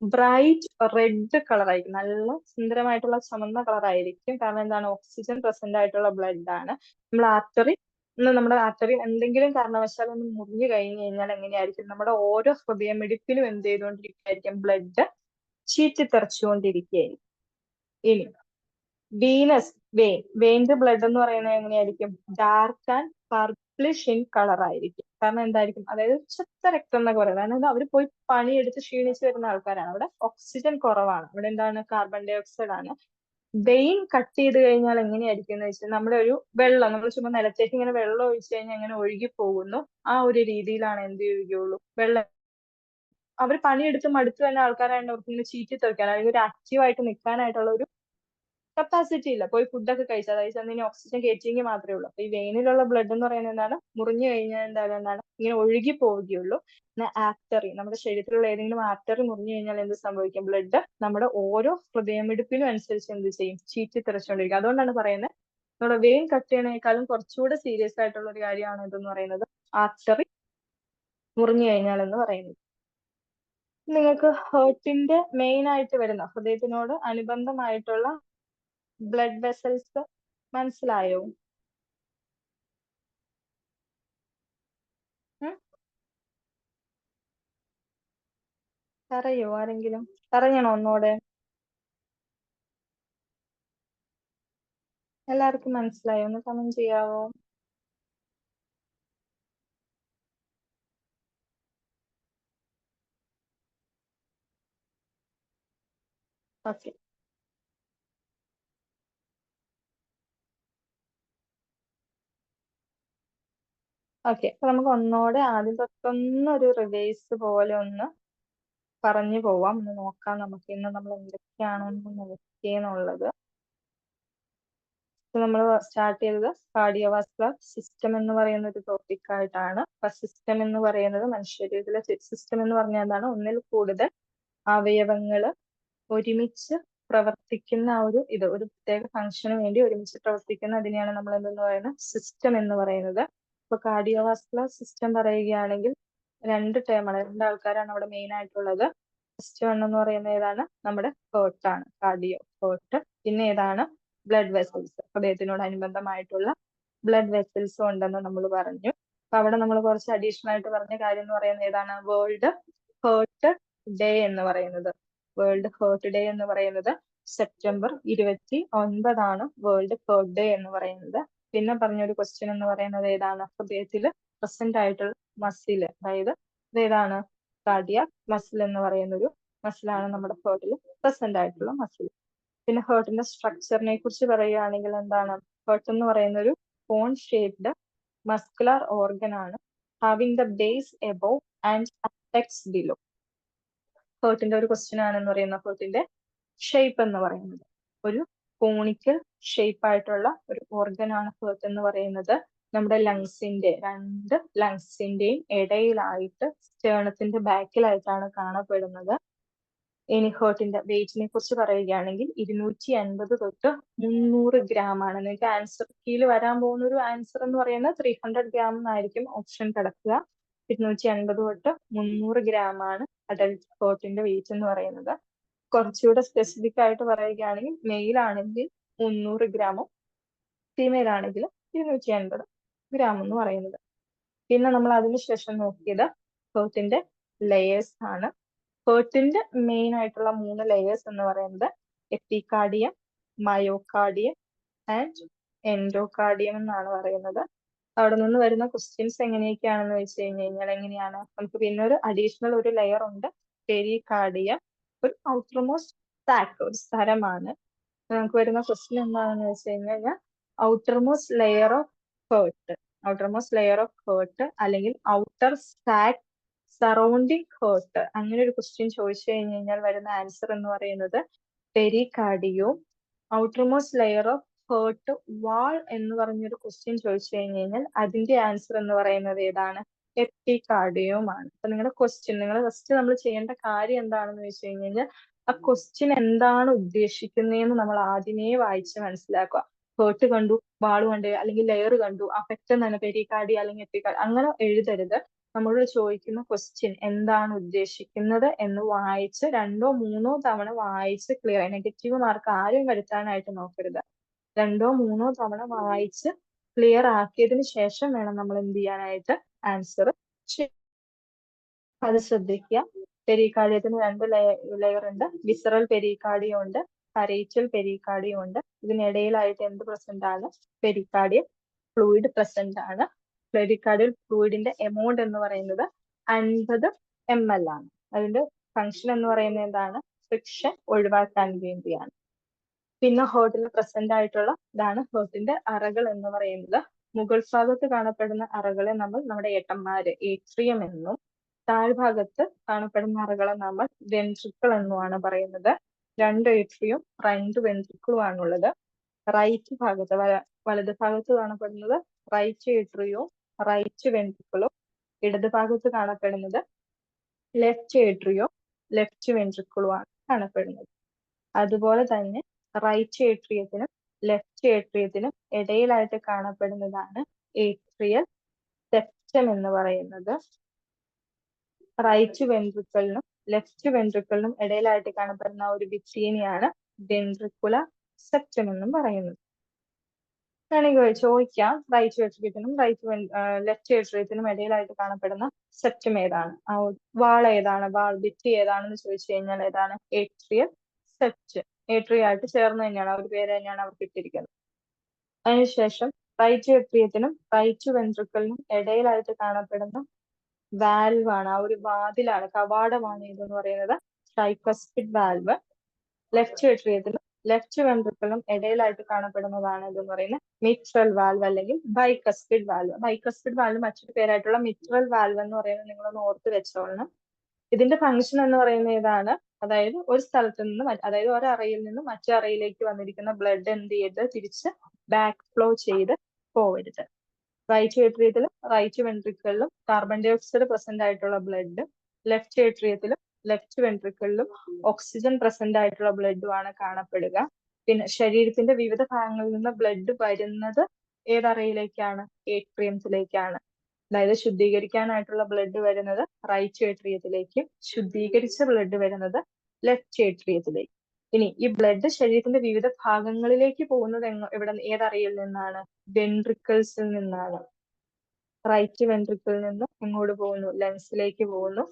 ബ്രൈറ്റ് റെഡ് കളർ ആയിരിക്കും, നല്ല സുന്ദരമായിട്ടുള്ള ചുമന്ന കളർ ആയിരിക്കും. കാരണം എന്താണ്? ഓക്സിജൻ പ്രസന്റ് ആയിട്ടുള്ള ബ്ലഡ് ആണ്. നമ്മുടെ ആർട്ടറി എന്തെങ്കിലും കാരണവശാൽ ഒന്ന് മുറിഞ്ഞു കഴിഞ്ഞു കഴിഞ്ഞാൽ എങ്ങനെയായിരിക്കും? നമ്മുടെ ഓരോ ഹൃദയമിടിപ്പിനും എന്ത് ചെയ്തുകൊണ്ടിരിക്കുകയായിരിക്കും? ബ്ലഡ് ചീറ്റിത്തെറിച്ചുകൊണ്ടിരിക്കുകയായിരിക്കും. ഇനി വീനസ് വെയിന്റെ ബ്ലഡ് എന്ന് പറയുന്നത് എങ്ങനെയായിരിക്കും? Dark and purplish in colour ആയിരിക്കും. കാരണം എന്തായിരിക്കും? അതായത് ചുത്ത രക്തം എന്നൊക്കെ പറയുന്നത്. അതായത് അവർ പോയി പണിയെടുത്ത് ക്ഷീണിച്ച് വരുന്ന ആൾക്കാരാണ്. അവിടെ ഓക്സിജൻ കുറവാണ്, അവിടെ എന്താണ്? കാർബൺ ഡൈ ഓക്സൈഡ് ആണ്. വെയിൻ കട്ട് ചെയ്ത് കഴിഞ്ഞാൽ എങ്ങനെയായിരിക്കും എന്ന് വെച്ചാൽ നമ്മുടെ ഒരു വെള്ളം, നമ്മൾ ചുമ്മാ നിലത്തേക്ക് ഇങ്ങനെ വെള്ളം ഒഴിച്ചു കഴിഞ്ഞാൽ എങ്ങനെ ഒഴുകി പോകുന്നു, ആ ഒരു രീതിയിലാണ് എന്ത് ചെയ്യുകയുള്ളൂ? വെള്ളം. അവർ പണിയെടുത്ത് മടുത്ത് തന്നെ ആൾക്കാരായിട്ട് അവർക്ക് ഇങ്ങനെ ചീറ്റി തെറിക്കാൻ അല്ലെങ്കിൽ ഒരു ആക്റ്റീവായിട്ട് നിൽക്കാനായിട്ടുള്ള ഒരു കപ്പാസിറ്റി ഇല്ല. പോയി ഫുഡൊക്കെ കഴിച്ചാൽ ഇനി ഓക്സിജൻ കയറ്റിയെങ്കിൽ മാത്രമേ ഉള്ളൂ. അപ്പൊ ഈ വെയിനിലുള്ള ബ്ലഡ് എന്ന് പറയുന്നത് എന്താണ്? മുറിഞ്ഞു കഴിഞ്ഞാൽ എന്താണ്? ഇങ്ങനെ ഒഴുകി പോവുകയുള്ളൂ. ആർട്ടറി, നമ്മുടെ ശരീരത്തിലുള്ള ഏതെങ്കിലും ആർട്ടറി മുറിഞ്ഞു കഴിഞ്ഞാൽ എന്ത് സംഭവിക്കും? ബ്ലഡ് നമ്മുടെ ഓരോ ഹൃദയമിടിപ്പിനും അനുസരിച്ച് എന്ത് ചെയ്യും? ചീറ്റി തെറിച്ചുകൊണ്ടിരിക്കും. അതുകൊണ്ടാണ് പറയുന്നത് നമ്മുടെ വെയിൻ കട്ട് ചെയ്യണേക്കാളും കുറച്ചുകൂടെ സീരിയസ് ആയിട്ടുള്ള ഒരു കാര്യമാണ് ഇതെന്ന് പറയുന്നത്, ആർട്ടറി മുറിഞ്ഞു കഴിഞ്ഞാൽ എന്ന് പറയുന്നത്. നിങ്ങൾക്ക് ഹേർട്ടിന്റെ മെയിൻ ആയിട്ട് വരുന്ന ഹൃദയത്തിനോട് അനുബന്ധമായിട്ടുള്ള ബ്ലഡ് വെസൽസ് മനസ്സിലായോ? പറയോ ആരെങ്കിലും? പറയണോ ഒന്നൂടെ? എല്ലാവർക്കും മനസ്സിലായോ? ഒന്ന് കമന്റ് ചെയ്യാവോ? ഓക്കെ. ഓക്കെ, അപ്പൊ നമുക്ക് ഒന്നൂടെ ആദ്യം തൊട്ടൊന്നൊരു റിവേഴ്സ് പോലെ ഒന്ന് പറഞ്ഞു പോവാം. ഒന്ന് നോക്കാം നമുക്ക് ഇന്ന് നമ്മൾ എന്തൊക്കെയാണെന്ന് നോക്കിയെന്നുള്ളത്. നമ്മൾ സ്റ്റാർട്ട് ചെയ്തത് കാർഡിയോവാസ്കുലർ സിസ്റ്റം എന്ന് പറയുന്ന ഒരു ടോപ്പിക് ആയിട്ടാണ്. അപ്പൊ സിസ്റ്റം എന്ന് പറയുന്നത് മനുഷ്യരീതിയിലെ സിസ്റ്റം എന്ന് പറഞ്ഞാൽ എന്താണ്? ഒന്നിൽ കൂടുതൽ അവയവങ്ങൾ ഒരുമിച്ച് പ്രവർത്തിക്കുന്ന ഒരു പ്രത്യേക ഫംഗ്ഷന് വേണ്ടി ഒരുമിച്ച് പ്രവർത്തിക്കുന്ന അതിനെയാണ് നമ്മൾ എന്തെന്ന് പറയുന്നത്? സിസ്റ്റം എന്ന് പറയുന്നത്. ഇപ്പൊ കാർഡിയോവാസ്കുലർ സിസ്റ്റം പറയുകയാണെങ്കിൽ രണ്ട് ടേമാണ്, രണ്ടാൾക്കാരാണ് അവിടെ മെയിൻ ആയിട്ടുള്ളത്. ഫസ്റ്റ് വൺ എന്ന് പറയുന്നത് ഏതാണ്? നമ്മുടെ ഹേർട്ട് ആണ്, കാർഡിയോ ഹേർട്ട്. പിന്നെ ഏതാണ്? ബ്ലഡ് വെസൽസ്, ഹൃദയത്തിനോട് അനുബന്ധമായിട്ടുള്ള ബ്ലഡ് വെസൽസ് ഉണ്ടെന്ന് നമ്മൾ പറഞ്ഞു. അപ്പൊ അവിടെ നമ്മൾ കുറച്ച് അഡീഷണൽ ആയിട്ട് പറഞ്ഞ കാര്യം എന്ന് പറയുന്നത് ഏതാണ്? വേൾഡ് ഹേർട്ട് ഡേ എന്ന് പറയുന്നത്. വേൾഡ് ഹേർട്ട് ഡേ എന്ന് പറയുന്നത് സെപ്റ്റംബർ 29 വേൾഡ് ഹേർട്ട് ഡേ എന്ന് പറയുന്നത്. പിന്നെ പറഞ്ഞൊരു ക്വസ്റ്റ്യൻ എന്ന് പറയുന്നത് ഏതാണ്? ഹൃദയത്തിൽ പ്രസന്റ് ആയിട്ടുള്ള മസിൽ, അതായത് ഇതേതാണ്? കാർഡിയാക് മസിൽ എന്ന് പറയുന്ന ഒരു മസിലാണ് നമ്മുടെ ഹേർട്ടിൽ പ്രസന്റ് ആയിട്ടുള്ള മസിൽ. പിന്നെ ഹേർട്ടിന്റെ സ്ട്രക്ചറിനെ കുറിച്ച് പറയുകയാണെങ്കിൽ എന്താണ്? ഹേർട്ട് എന്ന് പറയുന്ന ഒരു കോൺ ഷേപ്ഡ് മസ്കുലർ ഓർഗൻ ആണ്. Having the base above and apex below. ഹേർട്ടിന്റെ ഒരു ക്വസ്റ്റ്യൻ ആണെന്ന് പറയുന്ന ഹേർട്ടിന്റെ ഷേപ്പ് എന്ന് പറയുന്നത് ഒരു കോണിക്കൽ ഷേപ്പ് ആയിട്ടുള്ള ഒരു ഓർഗൻ ആണ് ഹേർട്ട് എന്ന് പറയുന്നത്. നമ്മുടെ രണ്ട് ലങ്സിന്റെയും ഇടയിലായിട്ട് സ്റ്റേണത്തിന്റെ ബാക്കിലായിട്ടാണ് കാണപ്പെടുന്നത്. ഇനി ഹേർട്ടിന്റെ വെയിറ്റിനെ കുറിച്ച് പറയുകയാണെങ്കിൽ 250 തൊട്ട് 300 ഗ്രാം ആണ്. നിങ്ങൾക്ക് ആൻസർ കീഴിൽ വരാൻ പോകുന്ന ഒരു ആൻസർ എന്ന് പറയുന്നത് 300 ഗ്രാം എന്നായിരിക്കും ഓപ്ഷൻ കിടക്കുക. 250 തൊട്ട് 300 ഗ്രാം ആണ് അഡൽട്ട് ഹേർട്ടിന്റെ വെയിറ്റ് എന്ന് പറയുന്നത്. കുറച്ചുകൂടെ സ്പെസിഫിക് ആയിട്ട് പറയുകയാണെങ്കിൽ മെയിൽ ആണെങ്കിൽ 300 ഗ്രാമും ഫീമെയിൽ ആണെങ്കിൽ 250 ഗ്രാം എന്ന് പറയുന്നത്. പിന്നെ നമ്മൾ അതിനുശേഷം നോക്കിയത് ഹേർട്ടിന്റെ ലെയേഴ്സ് ആണ്. ഹേർട്ടിന്റെ മെയിൻ ആയിട്ടുള്ള 3 ലെയേഴ്സ് എന്ന് പറയുന്നത് എപ്പികാർഡിയം, മയോകാർഡിയം ആൻഡ് എൻഡോകാർഡിയം എന്നാണ് പറയുന്നത്. അവിടെ നിന്ന് വരുന്ന ക്വസ്റ്റ്യൻസ് എങ്ങനെയൊക്കെയാണെന്ന് വെച്ച് കഴിഞ്ഞാൽ എങ്ങനെയാണ്, നമുക്ക് പിന്നെ ഒരു അഡീഷണൽ ഒരു ലെയർ ഉണ്ട്, പെരികാർഡിയം, ഒരു ഔട്ടർമോസ്റ്റ് സാക്ക്, ഒരു സ്ഥലമാണ്. നമുക്ക് വരുന്ന ക്വസ്റ്റ്യൻ എന്താണെന്ന് വെച്ച് കഴിഞ്ഞാൽ ഔട്ടർമോസ്റ്റ് ലെയർ ഓഫ് ഹേർട്ട് അല്ലെങ്കിൽ ഔട്ടർ സാക്ക് സറൗണ്ടിങ് ഹേർട്ട്, അങ്ങനെ ഒരു ക്വസ്റ്റ്യൻ ചോദിച്ചു കഴിഞ്ഞാൽ വരുന്ന ആൻസർ എന്ന് പറയുന്നത് പെരികാർഡിയവും. ഔട്ടർമോസ്റ്റ് ലെയർ ഓഫ് ഹേർട്ട് വാൾ എന്ന് പറഞ്ഞൊരു ക്വസ്റ്റ്യൻ ചോദിച്ചു കഴിഞ്ഞാൽ അതിന്റെ ആൻസർ എന്ന് പറയുന്നത് ഏതാണ്? എപ്പികാർഡിയവുമാണ്. അപ്പൊ നിങ്ങളുടെ ക്വസ്റ്റ്യൻ, നിങ്ങൾ ഫസ്റ്റ് നമ്മൾ ചെയ്യേണ്ട കാര്യം എന്താണെന്ന് വെച്ച് കഴിഞ്ഞാൽ ആ ക്വസ്റ്റ്യൻ എന്താണ് ഉദ്ദേശിക്കുന്നതെന്ന് നമ്മൾ ആദ്യമേ വായിച്ച് മനസ്സിലാക്കുക. ഹേർട്ട് കണ്ടു, വാൾ കണ്ടു, അല്ലെങ്കിൽ ലെയർ കണ്ടു, അഫക്റ്റ് തന്നെ പെരികാർഡിയ അല്ലെങ്കിൽ എപ്പികാർഡിയ, അങ്ങനെ എഴുതരുത്. നമ്മളോട് ചോദിക്കുന്ന ക്വസ്റ്റ്യൻ എന്താണ് ഉദ്ദേശിക്കുന്നത് എന്ന് വായിച്ച് 2 or 3 തവണ വായിച്ച് ക്ലിയർ. നെഗറ്റീവ് മാർക്ക് ആരും വരുത്താനായിട്ട് നോക്കരുത്. 2 or 3 തവണ വായിച്ച് ക്ലിയർ ആക്കിയതിന് ശേഷം വേണം നമ്മൾ എന്ത് ചെയ്യാനായിട്ട് ആൻസർ. അത് ശ്രദ്ധിക്കുക. പെരികാർഡിയത്തിന് 2 ലെയർ ഉണ്ട്. വിസറൽ പെരികാർഡിയം ഉണ്ട്, പരേറ്റൽ പെരികാർഡിയം ഉണ്ട്. ഇതിനിടയിലായിട്ട് എന്ത് പ്രസന്റ് ആണ്? പെരികാർഡിയം ഫ്ലൂയിഡ് പ്രസന്റ് ആണ്. പെരികാർഡിയൽ ഫ്ലൂയിഡിന്റെ എമൗണ്ട് എന്ന് പറയുന്നത് 50 ml ആണ്. അതിന്റെ ഫംഗ്ഷൻ എന്ന് പറയുന്നത് എന്താണ്? ഫ്രിക്ഷൻ ഒഴിവാക്കാൻ വേണ്ടിയാണ്. പിന്നെ ഹേർട്ടിൽ പ്രസന്റ് ആയിട്ടുള്ള ഇതാണ് ഹേർട്ടിന്റെ അറകൾ എന്ന് പറയുന്നത്. മുകൾ ഭാഗത്ത് കാണപ്പെടുന്ന അറകളെ നമ്മൾ നമ്മുടെ ഏട്ടന്മാര് ഏട്രിയം എന്നും, താഴ്ഭാഗത്ത് കാണപ്പെടുന്ന അറകളെ നമ്മൾ വെൻട്രിക്കിൾ എന്നുമാണ് പറയുന്നത്. 2 ഏട്രിയും 2 വെൻട്രിക്കിളും ആണുള്ളത്. റൈറ്റ് ഭാഗത്ത് വലത് ഭാഗത്ത് കാണപ്പെടുന്നത് റൈറ്റ് ഏട്രിയവും റൈറ്റ് വെൻട്രിക്കിളും, ഇടത് ഭാഗത്ത് കാണപ്പെടുന്നത് ലെഫ്റ്റ് ഏട്രിയോ ലെഫ്റ്റ് വെൻട്രിക്കിളുമാണ് കാണപ്പെടുന്നത്. അതുപോലെ തന്നെ റൈറ്റ് ഏട്രിയത്തിനും ലെഫ്റ്റ് ഏട്രിയത്തിനും ഇടയിലായിട്ട് കാണപ്പെടുന്നതാണ് ഏട്രിയൽ സെപ്റ്റം എന്ന് പറയുന്നത്. റൈറ്റ് വെൻട്രിക്കിളിനും ലെഫ്റ്റ് വെൻട്രിക്കിളിനും ഇടയിലായിട്ട് കാണപ്പെടുന്ന ഒരു ഭിത്തിനെയാണ് വെൻട്രിക്കുലർ സെപ്റ്റം എന്നും പറയുന്നത്. വേണമെങ്കിൽ ചോദിക്കാം, റൈറ്റ് ഏട്രിയത്തിനും ലെഫ്റ്റ് ഏട്രിയത്തിനും ഇടയിലായിട്ട് കാണപ്പെടുന്ന സെപ്റ്റം ഏതാണ്? വാൾ ഏതാണ്? ഭിത്തി ഏതാണെന്ന് ചോദിച്ചു കഴിഞ്ഞാൽ ഏതാണ്? Atrial septum. ഏട്രിയ ആയിട്ട് ചേർന്ന് തന്നെയാണ്, ആ ഒരു പേര് തന്നെയാണ് അവർക്ക് ഇട്ടിരിക്കുന്നത്. അതിനുശേഷം റൈറ്റ് ഏട്രിയത്തിനും റൈറ്റ് വെൻട്രിക്കിളിനും ഇടയിലായിട്ട് കാണപ്പെടുന്ന വാൽവാണ്, ആ ഒരു വാതിലാണ്, കവാടമാണ് ഇതെന്ന് പറയുന്നത് ട്രൈകസ്പിഡ് വാൽവ്. ലെഫ്റ്റ് ഏട്രിയത്തിനും ലെഫ്റ്റ് വെൻട്രിക്കിളിനും ഇടയിലായിട്ട് കാണപ്പെടുന്നതാണ് ഇതെന്ന് പറയുന്നത് മിട്രൽ വാൽവ് അല്ലെങ്കിൽ ബൈകസ്പിഡ് വാൽവ്. ബൈകസ്പിഡ് വാൽവ് മറ്റൊരു പേരായിട്ടുള്ള മിട്രൽ വാൽവ് എന്ന് പറയുന്നത് നിങ്ങളൊന്ന് ഓർത്ത് വെച്ചോളണം. ഇതിന്റെ ഫംഗ്ഷൻ എന്ന് പറയുന്നത് ഏതാണ്? അതായത് ഒരു സ്ഥലത്ത് നിന്ന് അതായത് ഒരു അറയിൽ നിന്ന് മറ്റു അറയിലേക്ക് വന്നിരിക്കുന്ന ബ്ലഡ് എന്ത് ചെയ്ത് തിരിച്ച് ബാക്ക് ഫ്ലോ ചെയ്ത് പോവരുത്. റൈറ്റ് ഏട്രിയത്തിലും റൈറ്റ് വെൻട്രിക്കിളിലും കാർബൺ ഡൈ ഓക്സൈഡ് പ്രസന്റ് ആയിട്ടുള്ള ബ്ലഡ്, ലെഫ്റ്റ് ഏട്രിയത്തിലും ലെഫ്റ്റ് വെൻട്രിക്കിളിലും ഓക്സിജൻ പ്രസന്റ് ആയിട്ടുള്ള ബ്ലഡുമാണ് കാണപ്പെടുക. പിന്നെ ശരീരത്തിന്റെ വിവിധ ഭാഗങ്ങളിൽ നിന്ന് ബ്ലഡ് വരുന്നത് ഏതറയിലേക്കാണ്? ഏട്രിയത്തിലേക്കാണ്. അതായത് ശുദ്ധീകരിക്കാനായിട്ടുള്ള ബ്ലഡ് വരുന്നത് റൈറ്റ് ഏട്രിയത്തിലേക്കും ശുദ്ധീകരിച്ച ബ്ലഡ് വരുന്നത് ലെഫ്റ്റ് ഏട്രിയത്തിലേക്കും. ഇനി ഈ ബ്ലഡ് ശരീരത്തിന്റെ വിവിധ ഭാഗങ്ങളിലേക്ക് പോകുന്നത് ഏതറയിൽ നിന്നാണ്? വെൻട്രിക്കിൾസിൽ നിന്നാണ്. റൈറ്റ് വെൻട്രിക്കിളിൽ നിന്ന് എങ്ങോട്ട് പോകുന്നു? ലങ്സിലേക്ക് പോകുന്നു.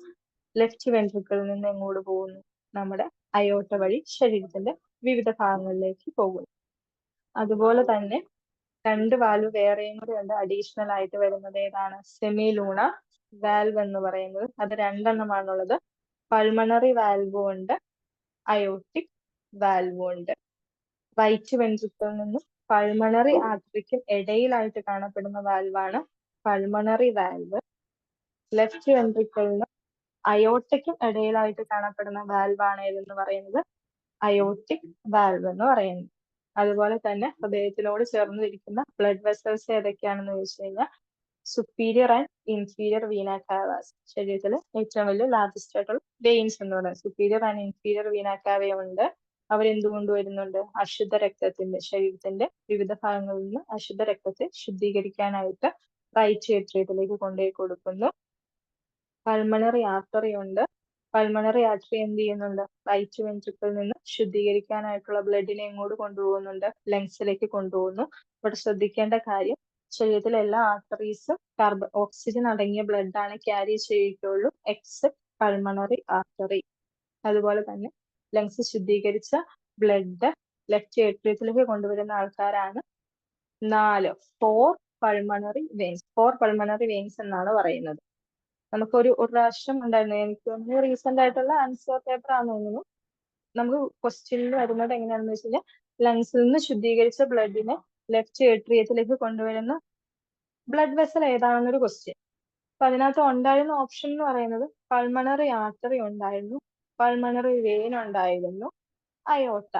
ലെഫ്റ്റ് വെൻട്രിക്കിളിൽ നിന്ന് എങ്ങോട്ട് പോകുന്നു? നമ്മുടെ അയോട്ട വഴി ശരീരത്തിന്റെ വിവിധ ഭാഗങ്ങളിലേക്ക് പോകുന്നു. അതുപോലെ തന്നെ 2 വാൽവ് വേറെയും കൂടെ ഉണ്ട് അഡീഷണൽ ആയിട്ട് വരുന്നത്. ഏതാണ്? സെമി ലൂണർ വാൽവ് എന്ന് പറയുന്നത്. അത് 2 എണ്ണമാണുള്ളത്. പൾമണറി വാൽവും ഉണ്ട്, അയോട്ടിക് വാൽവും ഉണ്ട്. റൈറ്റ് വെൻട്രിക്കിളിൽ നിന്നും പൾമണറി ആർട്ടറിക്കും ഇടയിലായിട്ട് കാണപ്പെടുന്ന വാൽവാണ് പൾമണറി വാൽവ്. ലെഫ്റ്റ് വെൻട്രിക്കിളിനും അയോർട്ടയ്ക്കും ഇടയിലായിട്ട് കാണപ്പെടുന്ന വാൽവാണ് ഏതെന്ന് പറയുന്നത് അയോർട്ടിക് വാൽവ് എന്ന് പറയുന്നത്. അതുപോലെ തന്നെ ഹൃദയത്തിനോട് ചേർന്നിരിക്കുന്ന ബ്ലഡ് വെസൽസ് ഏതൊക്കെയാണെന്ന് ചോദിച്ചു കഴിഞ്ഞാൽ സുപ്പീരിയർ ആൻഡ് ഇൻഫീരിയർ വീന കാവാസ്. ശരീരത്തിലെ ഏറ്റവും വലിയ ലാർജസ്റ്റ് ആയിട്ടുള്ള വെയിൻസ് എന്ന് പറയുന്നത് സുപ്പീരിയർ ആൻഡ് ഇൻഫീരിയർ വീന കാവയുണ്ട്. അവരെന്തുകൊണ്ട് വരുന്നുണ്ട്? അശുദ്ധ രക്തത്തിന്റെ ശരീരത്തിന്റെ വിവിധ ഭാഗങ്ങളിൽ നിന്ന് അശുദ്ധ രക്തത്തെ ശുദ്ധീകരിക്കാനായിട്ട് റൈറ്റ് ഏട്രിയത്തിലേക്ക് കൊണ്ടുപോയി കൊടുക്കുന്നു. പൾമണറി ആർട്ടറി ഉണ്ട്. പൾമണറി ആർട്ടറി എന്ത് ചെയ്യുന്നുണ്ട്? റൈറ്റ് വെൻട്രിക്കിളിൽ നിന്ന് ശുദ്ധീകരിക്കാനായിട്ടുള്ള ബ്ലഡിനെ എങ്ങോട്ട് കൊണ്ടുപോകുന്നുണ്ട്? ലങ്സിലേക്ക് കൊണ്ടുപോകുന്നു. ഇവിടെ ശ്രദ്ധിക്കേണ്ട കാര്യം ശരീരത്തിലെ എല്ലാ ആർട്ടറീസും ഓക്സിജൻ അടങ്ങിയ ബ്ലഡ് ആണ് ക്യാരി ചെയ്യിക്കുള്ളൂ എക്സെപ്റ്റ് പൾമണറി ആർട്ടറി. അതുപോലെ തന്നെ ലങ്സ് ശുദ്ധീകരിച്ച ബ്ലഡ് ലെഫ്റ്റ് ഏട്രിയത്തിലേക്ക് കൊണ്ടുവരുന്ന ആൾക്കാരാണ് 4 പൾമണറി വെയിൻസ്. 4 പൾമണറി വെയിൻസ് എന്നാണ് പറയുന്നത്. നമുക്കൊരു പ്രാവശ്യം ഉണ്ടായിരുന്നു, എനിക്ക് റീസെന്റ് ആയിട്ടുള്ള ആൻസർ പേപ്പർ ആണെന്ന് തോന്നുന്നു. നമുക്ക് ക്വസ്റ്റ്യനിൽ വരുന്നത് എങ്ങനെയാണെന്ന് വെച്ച് കഴിഞ്ഞാൽ ലങ്സിൽ നിന്ന് ശുദ്ധീകരിച്ച ബ്ലഡിനെ ലെഫ്റ്റ് ഏട്രിയത്തിലേക്ക് കൊണ്ടുവരുന്ന ബ്ലഡ് വെസൽ ഏതാണെന്നൊരു ക്വസ്റ്റ്യൻ. അപ്പൊ അതിനകത്ത് ഉണ്ടായിരുന്ന ഓപ്ഷൻ എന്ന് പറയുന്നത് പൾമണറി ആർട്ടറി ഉണ്ടായിരുന്നു, പൾമണറി വെയിൻ ഉണ്ടായിരുന്നു, അയോട്ട.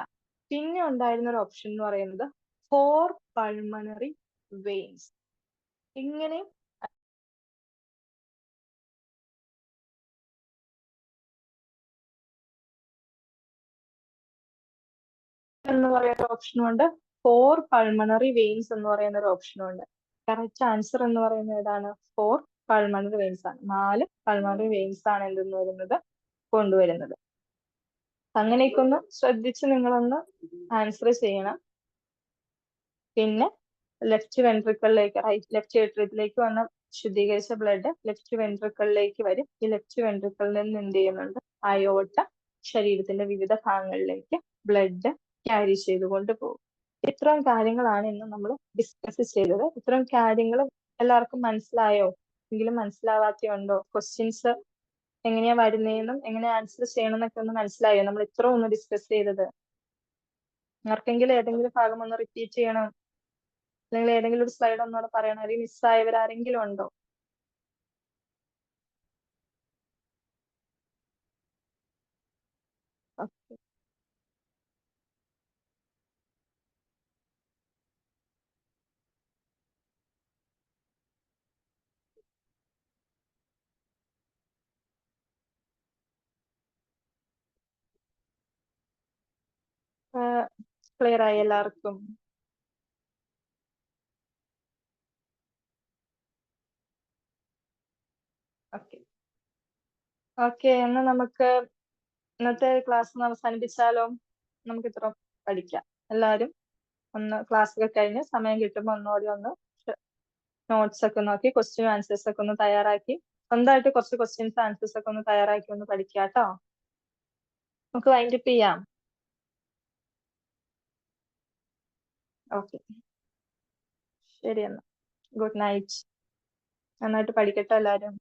പിന്നെ ഉണ്ടായിരുന്ന ഒരു ഓപ്ഷൻ എന്ന് പറയുന്നത് 4 പൾമണറി വെയിൻസ്. ഇങ്ങനെ എന്ന് പറയുന്ന ഓപ്ഷനും ഉണ്ട്, 4 പൾമണറി വെയിൻസ് എന്ന് പറയുന്ന ഒരു ഓപ്ഷനും ഉണ്ട്. കറക്റ്റ് ആൻസർ എന്ന് പറയുന്നത് ഏതാണ്? 4 പൾമണറി വെയിൻസ് ആണ്. 4 പൾമണറി വെയിൻസ് ആണ് എന്തെന്ന് വരുന്നത് കൊണ്ടുവരുന്നത്. അങ്ങനെയൊക്കെ ഒന്ന് ശ്രദ്ധിച്ച് നിങ്ങളൊന്ന് ആൻസർ ചെയ്യണം. പിന്നെ ലെഫ്റ്റ് വെൻട്രിക്കിളിലേക്ക് ലെഫ്റ്റ് ഏട്രിയത്തിലേക്ക് വന്ന ശുദ്ധീകരിച്ച ബ്ലഡ് ലെഫ്റ്റ് വെൻട്രിക്കിളിലേക്ക് വരും. ഈ ലെഫ്റ്റ് വെൻട്രിക്കിളിൽ നിന്ന് എന്ത് ചെയ്യുന്നുണ്ട്? അയോട്ട ശരീരത്തിന്റെ വിവിധ ഭാഗങ്ങളിലേക്ക് ബ്ലഡ് ക്യാരി ചെയ്തുകൊണ്ട് പോകും. ഇത്രയും കാര്യങ്ങളാണ് ഇന്ന് നമ്മൾ ഡിസ്കസ് ചെയ്തത്. ഇത്രയും കാര്യങ്ങൾ എല്ലാവർക്കും മനസ്സിലായോ? എങ്കിലും മനസ്സിലാവാത്തയുണ്ടോ? ക്വസ്റ്റ്യൻസ് എങ്ങനെയാ വരുന്നതെന്നും എങ്ങനെ ആൻസർ ചെയ്യണം എന്നൊക്കെ ഒന്ന് മനസ്സിലായോ? നമ്മൾ ഇത്ര ഒന്ന് ഡിസ്കസ് ചെയ്തത്. ആർക്കെങ്കിലും ഏതെങ്കിലും ഭാഗം ഒന്ന് റിപ്പീറ്റ് ചെയ്യണം, അല്ലെങ്കിൽ ഏതെങ്കിലും ഒരു സ്ലൈഡ് ഒന്നുകൂടെ പറയണം, അല്ലെങ്കിൽ മിസ്സായവരാരെങ്കിലും ഉണ്ടോ? ഓക്കെ. ക്ലിയർ ആയി എല്ലാവർക്കും? ഓക്കെ ഓക്കെ, എന്നാൽ നമുക്ക് ഇന്നത്തെ ക്ലാസ് ഒന്ന് അവസാനിപ്പിച്ചാലോ? നമുക്ക് ഇത്ര പഠിക്കാം. എല്ലാവരും ഒന്ന് ക്ലാസ് ഒക്കെ കഴിഞ്ഞ് സമയം കിട്ടുമ്പോൾ ഒന്നുകൂടി ഒന്ന് നോട്ട്സ് ഒക്കെ നോക്കി ക്വസ്റ്റ്യൻ ആൻസേഴ്സ് ഒക്കെ ഒന്ന് തയ്യാറാക്കി സ്വന്തമായിട്ട് കുറച്ച് ക്വസ്റ്റ്യൻസ് ആൻസേഴ്സ് ഒക്കെ ഒന്ന് തയ്യാറാക്കി ഒന്ന് പഠിക്കാം കേട്ടോ. നമുക്ക് വൈൻഡപ്പ് ചെയ്യാം. ഓക്കെ, ശരി എന്നാ. Good night. നന്നായിട്ട് പഠിക്കട്ടെ എല്ലാവരും.